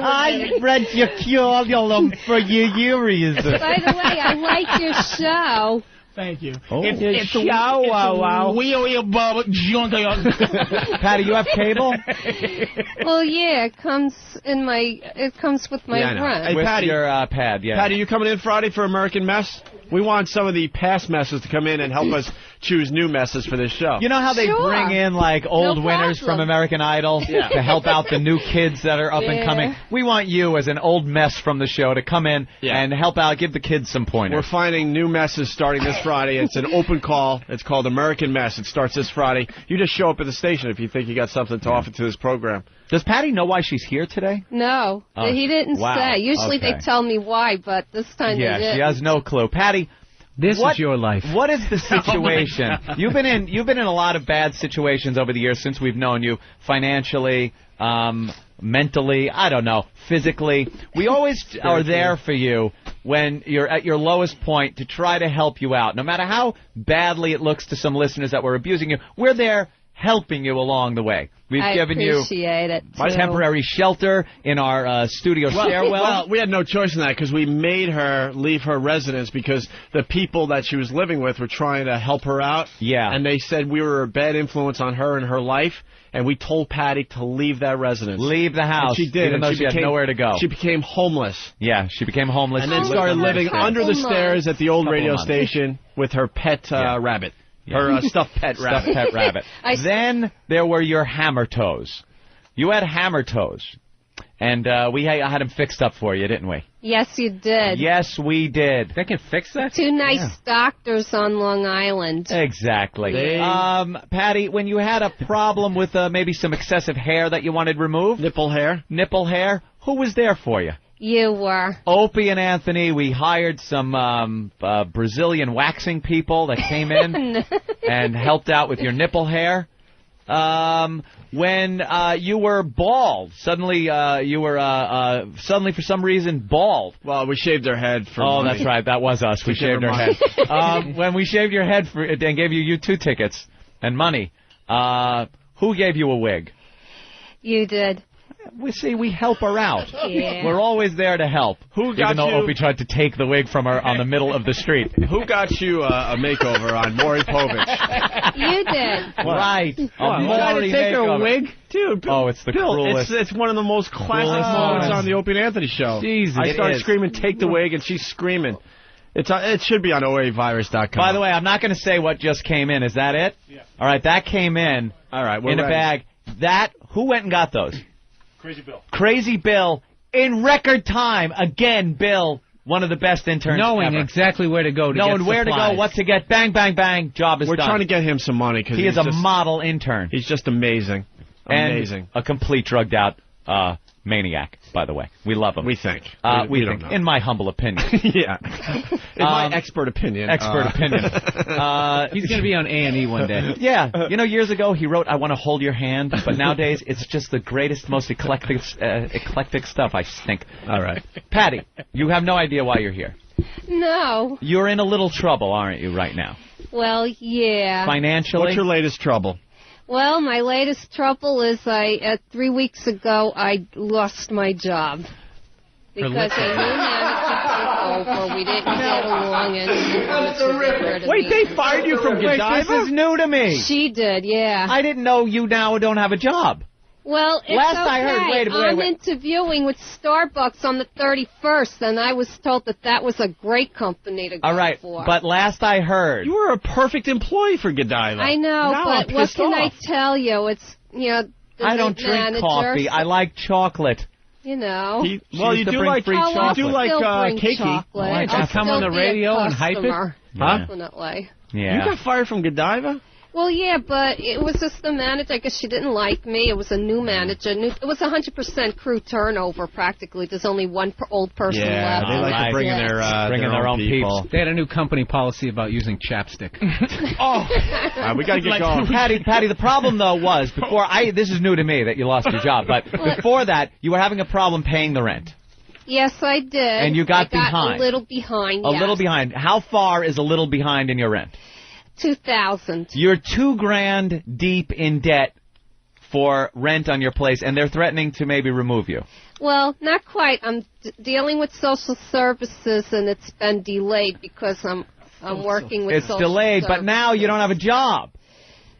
I read your curriculum for years. By the way, I like your show. Thank you. Oh. It's Show, wow. Patty, you have cable? Well, yeah, it comes with my Yeah, I know. rent. Hey, With Patty, your pad, yeah. Patty, you coming in Friday for American Mess? We want some of the past messes to come in and help us choose new messes for this show. You know how they Sure. bring in, like, old No winners problem. from American Idol Yeah. to help out the new kids that are up and Yeah. coming? We want you, as an old mess from the show, to come in and help out, give the kids some We're pointers. finding new messes starting this Friday. It's an open call. It's called American Mess. It starts this Friday. You just show up at the station if you think you got something to offer to this program. Does Patty know why she's here today? No, Oh, he didn't wow. say. Usually Okay. they tell me why, but this time Yeah, they didn't. she has no clue. Patty, This is your life. What is the Oh, situation? You've been in a lot of bad situations over the years since we've known you, financially, mentally, I don't know, physically. We always are there for you when you're at your lowest point to try to help you out. No matter how badly it looks to some listeners that we're abusing you, we're there helping you along the way. We've I given you appreciate it, my too. temporary shelter in our studio stairwell. Well, we had no choice in that because we made her leave her residence because the people that she was living with were trying to help her out. Yeah. And they said we were a bad influence on her and her life, and we told Patty to leave that residence. Leave the house. And she did. Even and though she she had became, nowhere to go. She became homeless. Yeah, she became homeless. And then started living under the stairs at the old radio months. station with her pet rabbit. Yeah. Her stuffed pet rabbit. Stuffed pet rabbit. Then there were your hammer toes. You had hammer toes. And we had him fixed up for you, didn't we? Yes, you did. Yes, we did. They can fix that? 2 nice doctors on Long Island. Exactly. Patty, when you had a problem with maybe some excessive hair that you wanted removed? Nipple hair? Nipple hair? Who was there for you? You were. Opie and Anthony, we hired some Brazilian waxing people that came in and helped out with your nipple hair. When you were bald, suddenly you were suddenly for some reason bald. Well, we shaved their head for money. That's right. That was us. We shaved our head. When we shaved your head and gave you 2 tickets and money, who gave you a wig? You did. We help her out. Yeah. We're always there to help. Who got Even though you? Opie tried to take the wig from her on the middle of the street. Who got you a makeover on Maury Povich? You did. Right. You tried to take her wig? Dude, oh, it's the cruelest. It's one of the most classic moments on the Opie and Anthony show. Jesus. I started screaming, take the wig, and she's screaming. It should be on OAvirus.com. By the way, I'm not going to say what just came in. Is that it? Yeah. All right, that came in. All right, in a bag. Who went and got those? Crazy Bill. Crazy Bill, in record time. Again, Bill, one of the best interns Knowing ever. exactly where to go to Knowing get where supplies. to go, what to get. Bang, bang, bang. Job is We're done. trying to get him some money because he is a model intern. He's just amazing. Amazing. And a complete drugged out maniac, by the way. We love him. We think. We don't think, know. in my humble opinion. Yeah. In my expert opinion. Opinion. He's going to be on A&E one day. Yeah. You know, years ago he wrote, I want to hold your hand, but nowadays it's just the greatest, most eclectic stuff, I think. All right. Patty, you have no idea why you're here. No. You're in a little trouble, aren't you, right now? Well, yeah. Financially? What's your latest trouble? Well, my latest trouble is 3 weeks ago I lost my job. Because a new manager took over, we didn't get along, and he wanted to get rid of me. Wait, they fired you from Godiva? This is new to me. She did, yeah. I didn't know you now don't have a job. Well, it's Last okay. I heard, wait. I'm interviewing with Starbucks on the 31st, and I was told that was a great company to go All right, for. but last I heard... You were a perfect employee for Godiva. I know, now but I'm what pissed can off. I tell you? It's, the I don't new drink manager, coffee. I like chocolate. You know. She used to bring free chocolate. You do like cakey. Chocolate. Why, I'll just come on still the be a radio and hype it? customer, Huh? Definitely. Yeah. You got fired from Godiva? Well, yeah, but it was just the manager. I guess she didn't like me. It was a new manager. It was 100% crew turnover, practically. There's only one old person Yeah, left. they like to bring in their own people. They had a new company policy about using chapstick. We got to get going. Patty, the problem, though, was, this is new to me that you lost your job, but before that, you were having a problem paying the rent. Yes, I did. And you got behind. A little behind, A yes. little behind. How far is a little behind in your rent? 2,000. You're $2,000 deep in debt for rent on your place, and they're threatening to maybe remove you. Well, not quite. I'm dealing with social services, and it's been delayed because I'm working with social It's delayed, but now you don't have a job.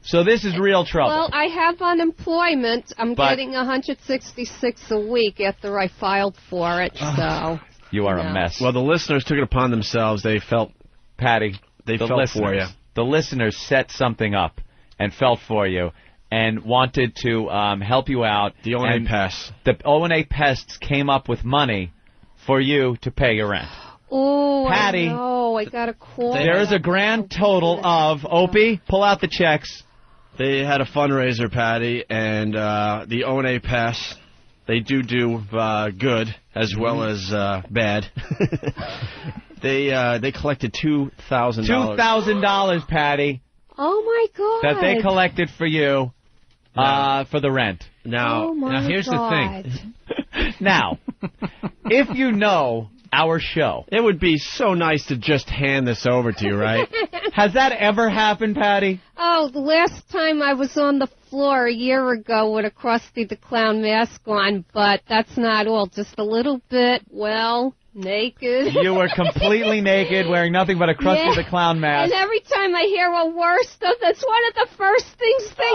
So this is real trouble. Well, I have unemployment. I'm getting $166 a week after I filed for it, so... You are a mess. Well, the listeners took it upon themselves. They felt... Patty, they felt for you. The listeners set something up and felt for you and wanted to help you out. The O&A Pests. The O&A Pests came up with money for you to pay your rent. Oh, Patty, I know. I got a call. There is a grand total of, Opie, pull out the checks. They had a fundraiser, Patty, and the O&A Pests, they do good as well as bad. They collected $2,000. $2,000, Patty. Oh, my God. That they collected for you for the rent. Now, here's the thing. Now, if you know our show, it would be so nice to just hand this over to you, right? Has that ever happened, Patty? Oh, the last time I was on the floor a year ago with a Krusty the Clown mask on, but that's not all. Just a little bit, naked. You were completely naked, wearing nothing but a Krusty the Clown mask. And every time I hear a war stuff, that's one of the first things they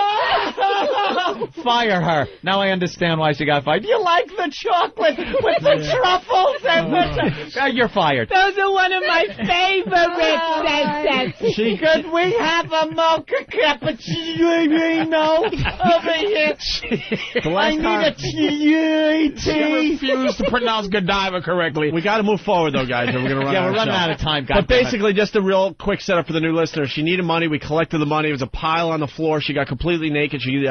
say. Fire her. Now I understand why she got fired. You like the chocolate with the truffles? And you're fired. Those are one of my favorites. Could we have a mocha cappuccino over here. I need a tea. She refused to pronounce Godiva correctly. We got to move forward, though, guys, or we're going to run Yeah, out we're of running show. out of time, But basically, just a real quick setup for the new listener. She needed money. We collected the money. It was a pile on the floor. She got completely naked. She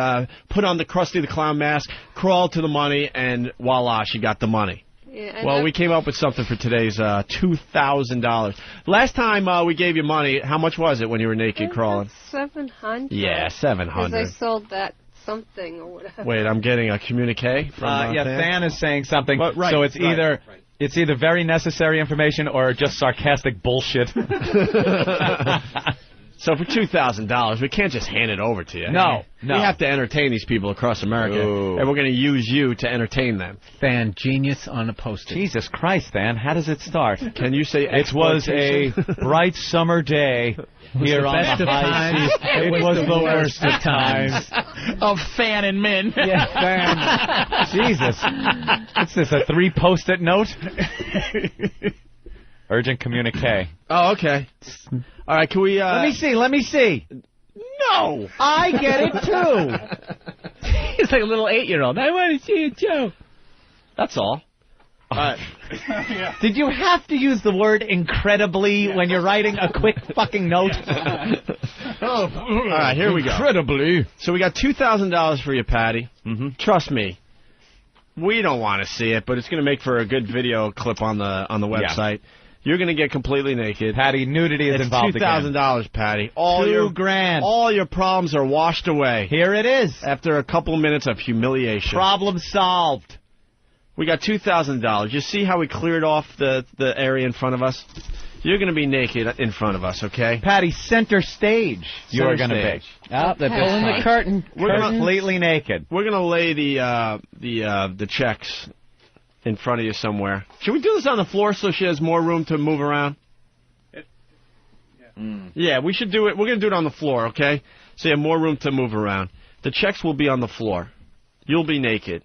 put on the Krusty the Clown mask, crawled to the money, and voila, she got the money. Yeah, Well, we came up with something for today's $2,000. Last time we gave you money, how much was it when you were naked crawling? 700. Yeah, 700. Because I sold that something or whatever. Wait, I'm getting a communique from yeah, Than? Than is saying something. But, right, so it's right, either right. it's either very necessary information or just sarcastic bullshit. So for $2,000, we can't just hand it over to you. No. We have to entertain these people across America, and we're going to use you to entertain them. Fan genius on a poster. Jesus Christ, Than, how does it start? Can you say It was a exploitation? bright summer day here on the high seas. It was the worst of times. Of fan and men. Yeah, Fan. Jesus. What's this, a 3 post-it note? Urgent communique. Oh, okay. All right, can we... Let me see. No! I get it, too. He's like a little 8-year-old. I want to see it, too. That's all. Did you have to use the word incredibly when you're writing a quick fucking note? All right, here we go. Incredibly. So we got $2,000 for you, Patty. Trust me. We don't want to see it, but it's going to make for a good video clip on the website. You're going to get completely naked. Patty, nudity is involved again. $2,000, Patty. $2,000. All your problems are washed away. Here it is. After a couple minutes of humiliation. Problem solved. We got $2,000. You see how we cleared off the area in front of us? You're going to be naked in front of us, okay? Patty, center stage. You're going to be. Oh, they're pulling the curtain. We're completely naked. We're going to lay the checks in front of you somewhere. Should we do this on the floor so she has more room to move around? Yeah, we should do it. We're going to do it on the floor, okay? So you have more room to move around. The checks will be on the floor. You'll be naked.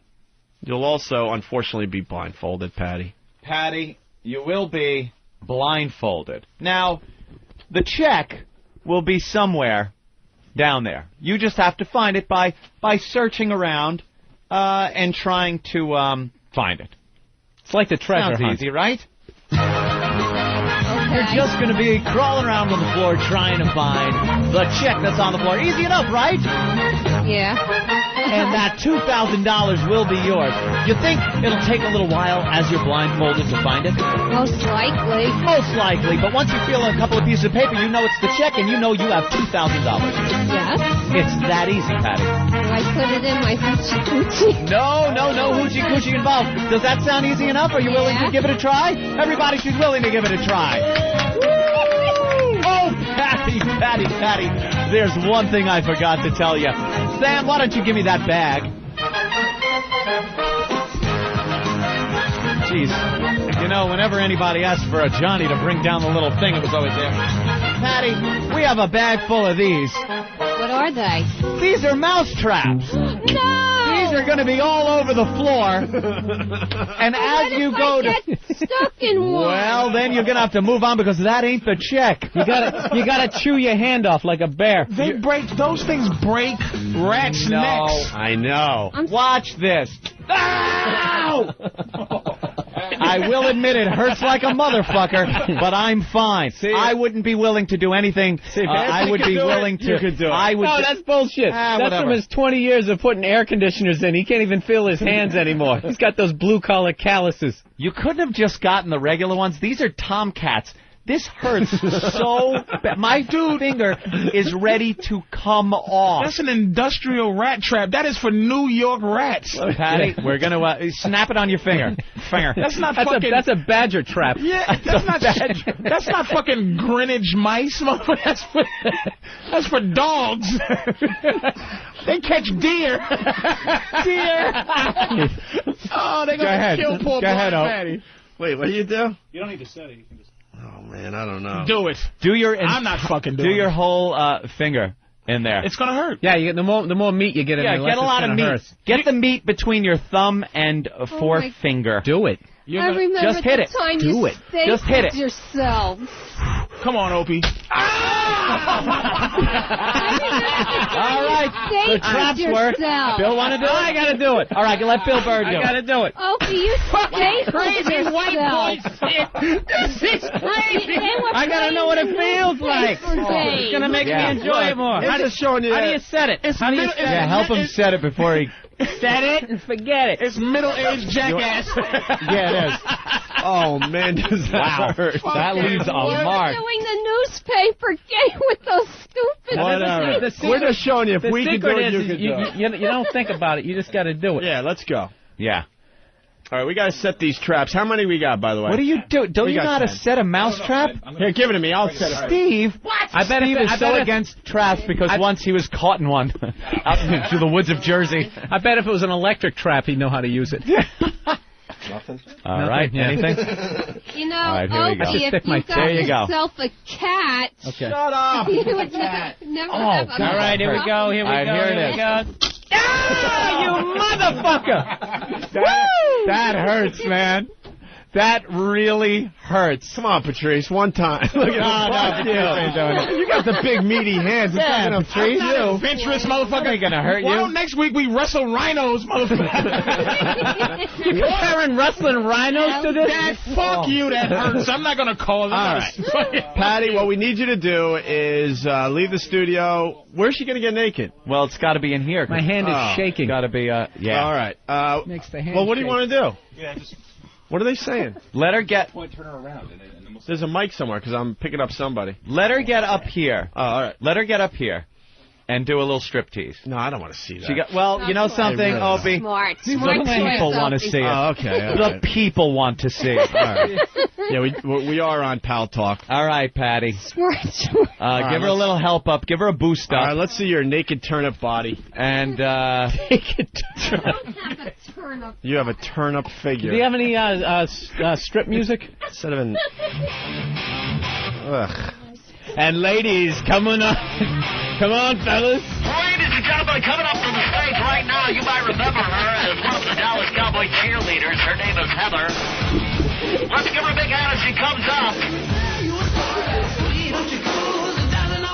You'll also, unfortunately, be blindfolded, Patty. Patty, you will be blindfolded. Now, the check will be somewhere down there. You just have to find it by searching around and trying to find it. It's like the treasure Sounds hunt. easy, right? You're just going to be crawling around on the floor trying to find the check that's on the floor. Easy enough, right? Yeah. And that $2,000 will be yours. You think it'll take a little while as you're blindfolded to find it? Most likely. Most likely, but once you feel a couple of pieces of paper, you know it's the check and you know you have $2,000. Yes. It's that easy, Patty. Do I put it in my hoochie coochie? No hoochie coochie involved. Does that sound easy enough? Are you willing to give it a try? Everybody should willing to give it a try. Oh, Patty. There's one thing I forgot to tell you. Sam, why don't you give me that bag? Jeez. You know, whenever anybody asked for a Johnny to bring down the little thing, it was always there. Patty, we have a bag full of these. What are they? These are mouse traps. No! These are going to be all over the floor. And as you go to get stuck in one? Well, then you're going to have to move on because that ain't the check. You gotta chew your hand off like a bear. Those things break rats' necks. I know. Watch this. Ow! I will admit it hurts like a motherfucker, but I'm fine. I wouldn't be willing to do anything. I would be willing to. You could do it. No, that's bullshit. That's whatever. from his 20 years of putting air conditioners in. He can't even feel his hands anymore. He's got those blue-collar calluses. You couldn't have just gotten the regular ones. These are Tomcats. This hurts so bad. My finger is ready to come off. That's an industrial rat trap. That is for New York rats. Patty, we're going to snap it on your finger. That's not fucking... That's a badger trap. Yeah, that's not fucking Greenwich mice. That's for dogs. They catch deer. Oh, they're going to kill poor blind Patty. Wait, what do you do? You don't need to set it. You can just... Oh, man, I don't know. Do it. I'm not fucking doing it. Do your whole finger in there. It's going to hurt. Yeah, the more meat you get in there, get a lot of meat. Hurt. Get the meat between your thumb and forefinger. Do it. I remember just hit the it. time Do you it. Just hit it. yourself. Come on, Opie. Ah! All right, the traps work. Bill want to do it? I got to do it. All right, let Bill Burr do it. I got to do it. Opie, you stay Crazy white boy shit. This is crazy. I got to know what it feels like. It's going to make me enjoy it more. How do you set it? How do you set it? Yeah, help him set it before he... Set it and forget it. It's middle-aged jackass. Yeah, it is. Oh, man, does that hurt. That leaves a mark. Doing the newspaper game with those stupid... Whatever. We're just showing you if we can do it, you can do it. You don't think about it. You just got to do it. Yeah, let's go. Yeah. All right, we got to set these traps. How many we got, by the way? What do you do? Don't you know how to 10. set a mouse trap? Here, give it to me. I'll set it. Steve, I bet Steve is so if- against traps because once he was caught in one out through the woods of Jersey. I bet if it was an electric trap, he'd know how to use it. Nothing. All right, Yeah. anything? You know, All right, here we go. Opie, if Stick my you got There you go. yourself a cat, Okay. Shut up. you would never have a All right, here we go. Here we All right, go. here it Here is. we go. Ah, you motherfucker! That hurts, man. That really hurts. Come on, Patrice, one time. Look at No, you got the big meaty hands. It's Yeah, not Patrice. gonna hurt you. Adventurous motherfucker. Ain't gonna hurt Why you. don't next week we wrestle rhinos, motherfucker? You comparing wrestling rhinos to this? Dad, fuck you, that hurts. I'm not gonna call it. All right. Patty, what we need you to do is leave the studio. Where's she going to get naked? Well, it's got to be in here. My hand is shaking. Got to be, yeah. All right. Makes the hand Well, what do you shake. want to do? Yeah, just... What are they saying? Let her get... Turn her around. There's a mic somewhere because I'm picking up somebody. Let her get up here. Oh, all right. Let her get up here and do a little striptease. No, I don't want to see that. She got, well, you know something, really Opie? Smart. The Smart people choice, want to Opie. see it. Oh, okay. All The right. people want to see it. All right. Yeah, we are on Pal Talk. All right, Patty. Smart choice. Give her a little help up. Give her a boost All up. right, let's see your naked turnip body. And Naked I don't have a turnip. You have a turnip figure. Do you have any strip music? Instead of an... Ugh. And ladies, come on, come on, fellas. Ladies and gentlemen, coming up to the stage right now, you might remember her as one of the Dallas Cowboy cheerleaders. Her name is Heather. Let's give her a big hand as she comes up.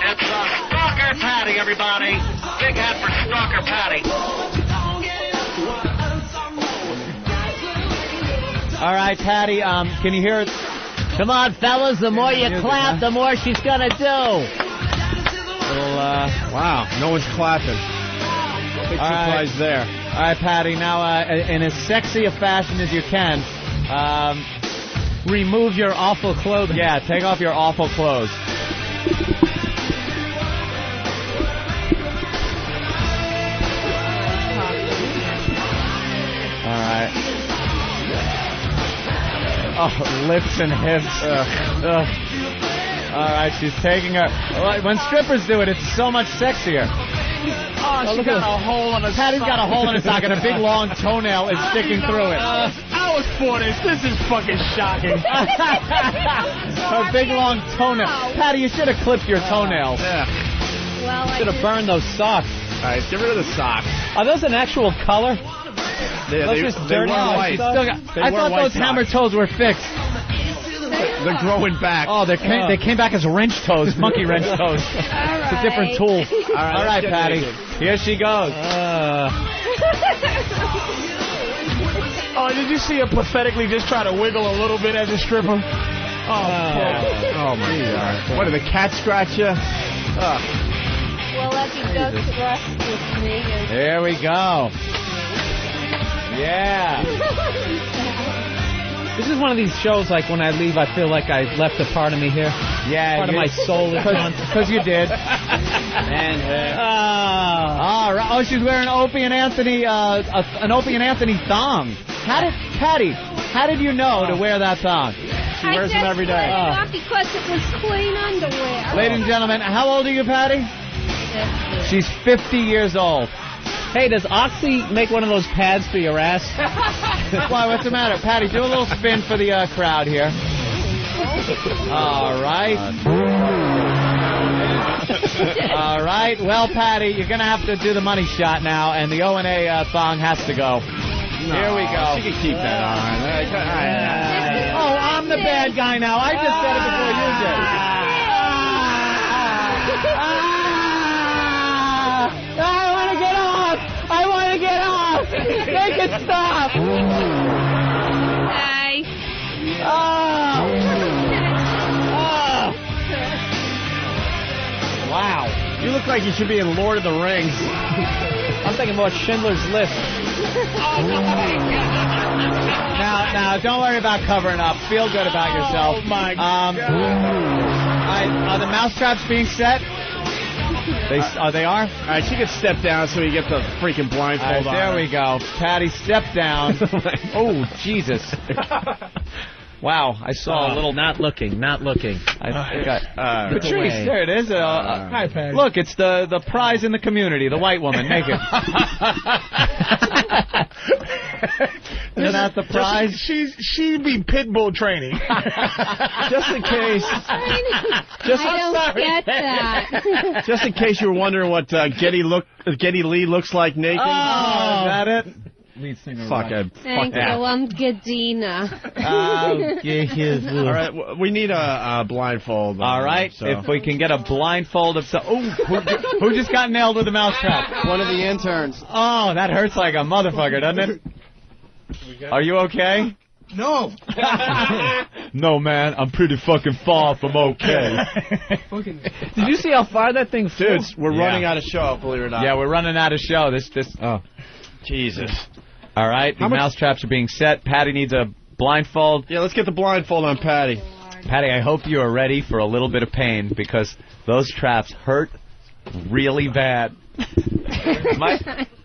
It's Stalker Patty, everybody. Big hand for Stalker Patty. All right, Patty, can you hear it? Come on, fellas, the more you clap, the more she's going to do. Wow, no one's clapping. Big surprise there. All right, Patty, now in as sexy a fashion as you can, remove your awful clothing. Yeah, take off your awful clothes. All right. Oh, lips and hips. Ugh. All right, she's taking her. When strippers do it, it's so much sexier. Oh, she got a hole in her Patty's got a hole in her sock and a big long toenail is sticking through it. I was for this. This is fucking shocking. Her big long toenail. Patty, you should have clipped your toenails. Yeah. Well, Should have burned those socks. All right, get rid of the socks. Are those an actual color? Yeah, Those just dirty were white white. socks? They I were thought white those hammer socks. toes were fixed. They're growing back. Oh, they came back as wrench toes, monkey wrench toes. It's a different tool. All right, Patty. Here she goes. Oh, did you see her pathetically just try to wiggle a little bit as a stripper? Oh my God. What, did the cat scratch you? Well, as he does the rest with me. And... There we go. Yeah. This is one of these shows, like, when I leave, I feel like I left a part of me here. Yeah. Part of my soul is gone. Because you did. And, all right. Oh, she's wearing Opie and Anthony, an Opie and Anthony thong. Patty, how did you know to wear that thong? She wears them every day. Not because it was clean underwear. Ladies and gentlemen, how old are you, Patty? 50. She's 50 years old. hey, does Oxy make one of those pads for your ass? Why, what's the matter? Patty, do a little spin for the crowd here. All right. All right. Well, Patty, you're going to have to do the money shot now, and the O&A thong has to go. Here we go. She can keep that on. Oh, I'm the bad guy now. I just said it before you did. Stop! Hi. Wow. You look like you should be in Lord of the Rings. I'm thinking more Schindler's List. Now, don't worry about covering up. Feel good about yourself. Oh, my God. Are the mousetraps being set? They are? All right, she can step down so we get the freaking blindfold on. There we go. Patty, step down. Oh, Jesus. Wow, I saw a little... Not looking. Patrice, there it is. Hi, Patty. Look, it's the prize in the community, the white woman. Naked. Isn't that the prize? She'd be pit bull training. Just in case. I don't get that. Just in case you were wondering what Geddy Lee looks like naked. Oh, is that it? Fuck it. Thank you. I'm Gadina. All right, we need a blindfold. All right, so. if we can get a blindfold of some... Oh, who just got nailed with a mousetrap? One of the interns. Oh, that hurts like a motherfucker, doesn't it? Are you okay? No. No, man, I'm pretty fucking far from okay. Did you see how far that thing flew? Dudes, we're running out of show, believe it or not. Yeah, we're running out of show. Oh, Jesus. All right, the mousetraps are being set. Patty needs a blindfold. Yeah, let's get the blindfold on Patty. Patty, I hope you are ready for a little bit of pain because those traps hurt really bad.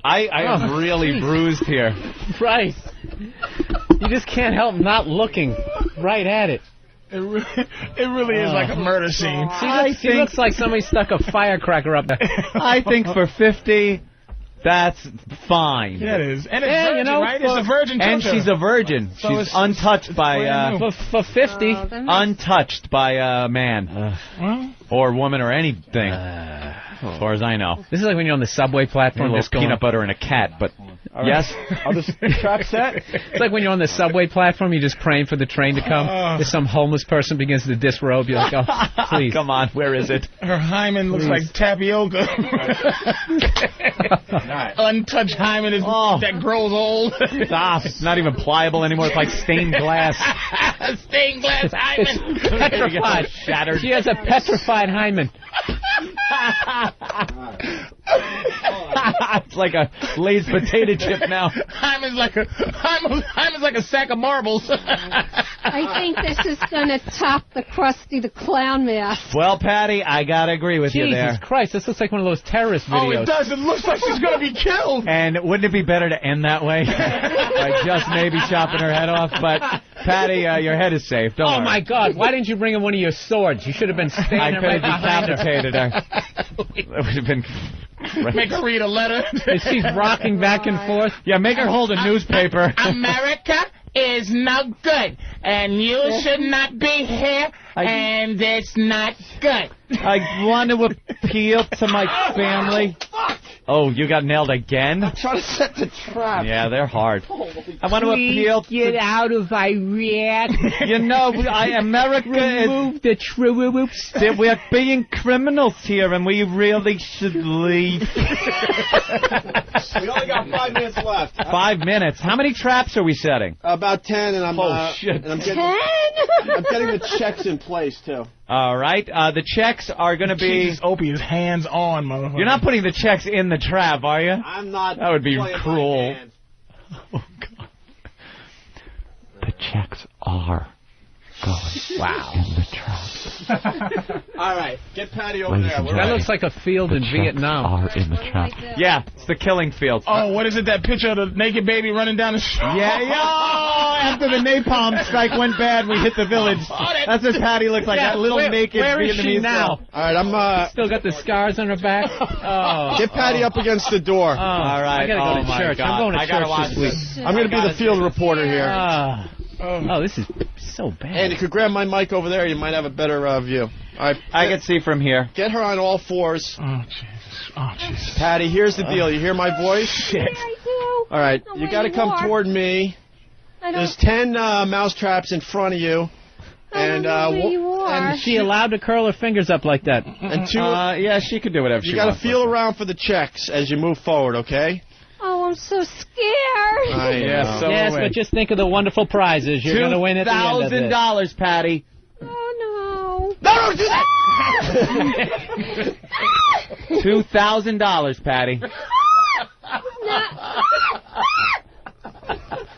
I am really bruised here. Right. You just can't help not looking right at it. It really is like a murder scene. She looks like somebody stuck a firecracker up there. I think for 50... That's fine. Yeah, it is. And it's virgin, right? It's a virgin and torture. she's a virgin. So she's untouched by... For 50. Untouched by a man. Or woman or anything. As far as I know. This is like when you're on the subway platform. A little peanut butter and a cat, but... Yes? Are the traps set? It's like when you're on the subway platform, you're just praying for the train to come. There's some homeless person begins to disrobe. You're like, oh, please. Come on, where is it? Her hymen looks like tapioca. Untouched hymen is that grows old. Stop. It's not even pliable anymore. It's like stained glass. Stained glass hymen. Petrified. Shattered. She has a petrified hymen. It's like a Lay's potato chip now. Hymen's like a sack of marbles. I think this is going to top the Krusty the Clown mask. Well, Patty, I gotta agree with you there. Jesus Christ, this looks like one of those terrorist videos. Oh, it does. It looks like she's going to be killed. And wouldn't it be better to end that way? By just maybe chopping her head off? But, Patty, your head is safe. Don't worry. My God, why didn't you bring in one of your swords? You should have been standing I could right have behind her. decapitated her. That would have been... Make her read a letter. She's rocking back and forth. Yeah, make her hold a newspaper. America is no good, and you should not be here, and it's not good. I want to appeal to my family. Oh, you got nailed again? I'm trying to set the trap. Yeah, they're hard. I want to appeal to... Get out of Iraq. You know, America Remove the troops. We're being criminals here, and we really should leave. We only got 5 minutes left. 5 minutes? How many traps are we setting? About 10, and I'm... shit. And I'm getting the checks in place, too. All right. The checks are going to be... Jesus, Opie is hands-on, motherfucker. You're not putting the checks in the trap, are you? I'm not. That would be cruel. Oh, God. The checks are going in the trap. All right. Get Patty over there. That looks like a field in Vietnam. Are in the trap. Yeah, it's the killing field. Oh, what is it, that picture of the naked baby running down the street? Yeah. After the napalm strike went bad, we hit the village. That's what Patty looks like, that little naked where Vietnamese is she now? girl. All right, I'm... Still got the scars on her back. Oh. Get Patty up against the door. All right. I gotta go to church. God. I'm going to I gotta church watch this week. I'm going to be the field reporter here. Oh, this is so bad. And you could grab my mic over there. You might have a better view. I can see from here. Get her on all fours. Oh, Jesus. Oh, Jesus. Patty, here's the deal. You hear my voice? Shit. I do. All right. You got to come toward me. There's 10 mousetraps in front of you. And and she allowed to curl her fingers up like that. And 2... yeah, she could do whatever she wants. You got to feel around for the checks as you move forward, okay? Oh, I'm so scared. Yes, but just think of the wonderful prizes you're going to win at the end of this. $2,000, Patty. Oh, no. No, don't do that! $2,000, Patty.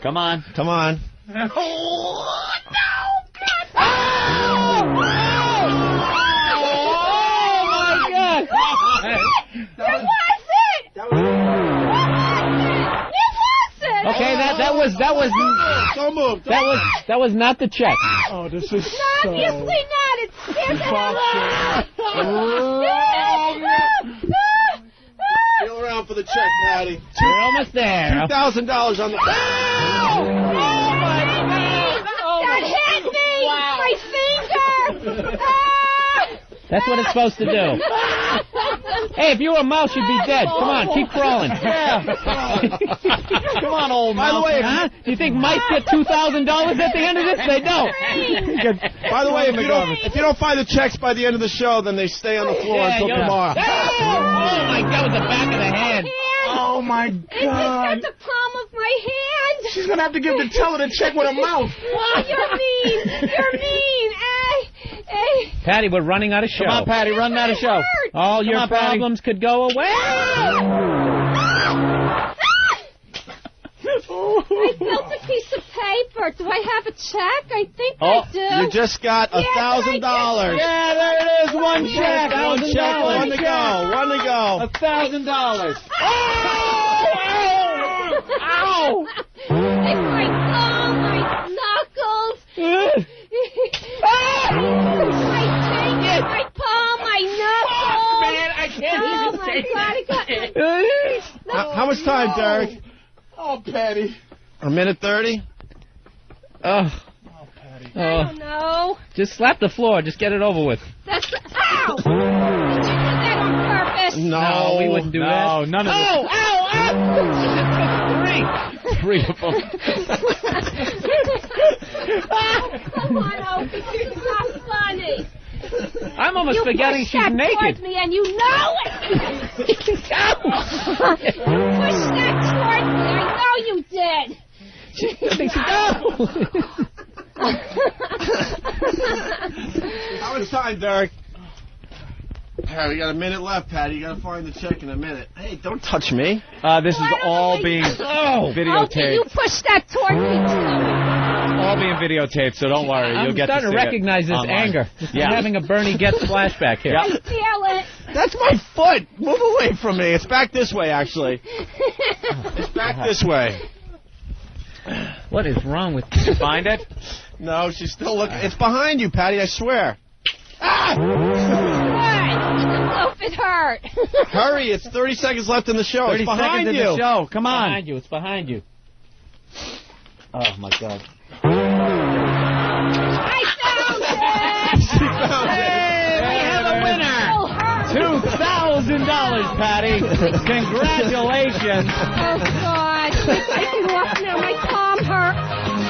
Come on. Come on. Okay, that was not the check. Oh, this is Obviously not. It's Feel around for the check, Patty. We're almost there. $2,000 on the... That hit me! My finger! That's what it's supposed to do. Hey, if you were a mouse, you'd be dead. Come on, keep crawling. Come on, old mouse. By the way, do you think mice get $2,000 at the end of this? They don't. By the way, if you don't find the checks by the end of the show, then they stay on the floor until tomorrow. Oh, my God, with the back of the hand. Oh, my It just God. got the palm of my hand. She's going to have to give the teller the check with a mouth. Oh, you're mean. You're mean. Hey. Patty, we're running out of show. Come on, Patty, run out of show. All your problems could go away. I felt a piece of paper. Do I have a check? I think I do. You just got $1,000. Yeah, there it is. One check. One check. One to go. One to go. $1,000. Ow! It's my thumb, my knuckles. My fingers, my palm, my knuckles. Man, I can't even take it. How much time, Derek? Oh, Patty. A minute 30? I don't know. Just slap the floor. Just get it over with. Ow! Did you do that on purpose? No, we wouldn't do that. No, none of this. Ow! Three of them. Come on, Opie. This is not funny. I'm almost forgetting she's naked. You pushed that towards me, and you know it. You pushed that towards me. I know you did. How much time, Derek? We got a minute left, Patty. You got to find the check in a minute. Hey, don't touch me. This is all being videotaped. Okay, you pushed that toward me, too. All being videotaped, so don't worry. You'll get to see I'm starting to recognize this online. anger. I'm having a Bernie Getz flashback here. I feel it. That's my foot. Move away from me. It's back this way, actually. It's back this way. What is wrong with you? Find it? No, she's still looking. It's behind you, Patty, I swear. What? Look, it hurt. Hurry, it's 30 seconds left in the show. It's behind seconds you. in the show. Come on. Behind you. It's behind you. Oh, my God. I found it! She found it. We have a winner. $2,000, Patty. Congratulations. Oh, God. I can walk now. My palm hurt.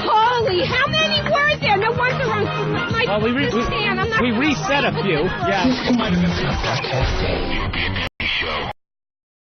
Holy, how many were there? No wonder I'm my Well, we reset a few. Yeah, it might have been reset.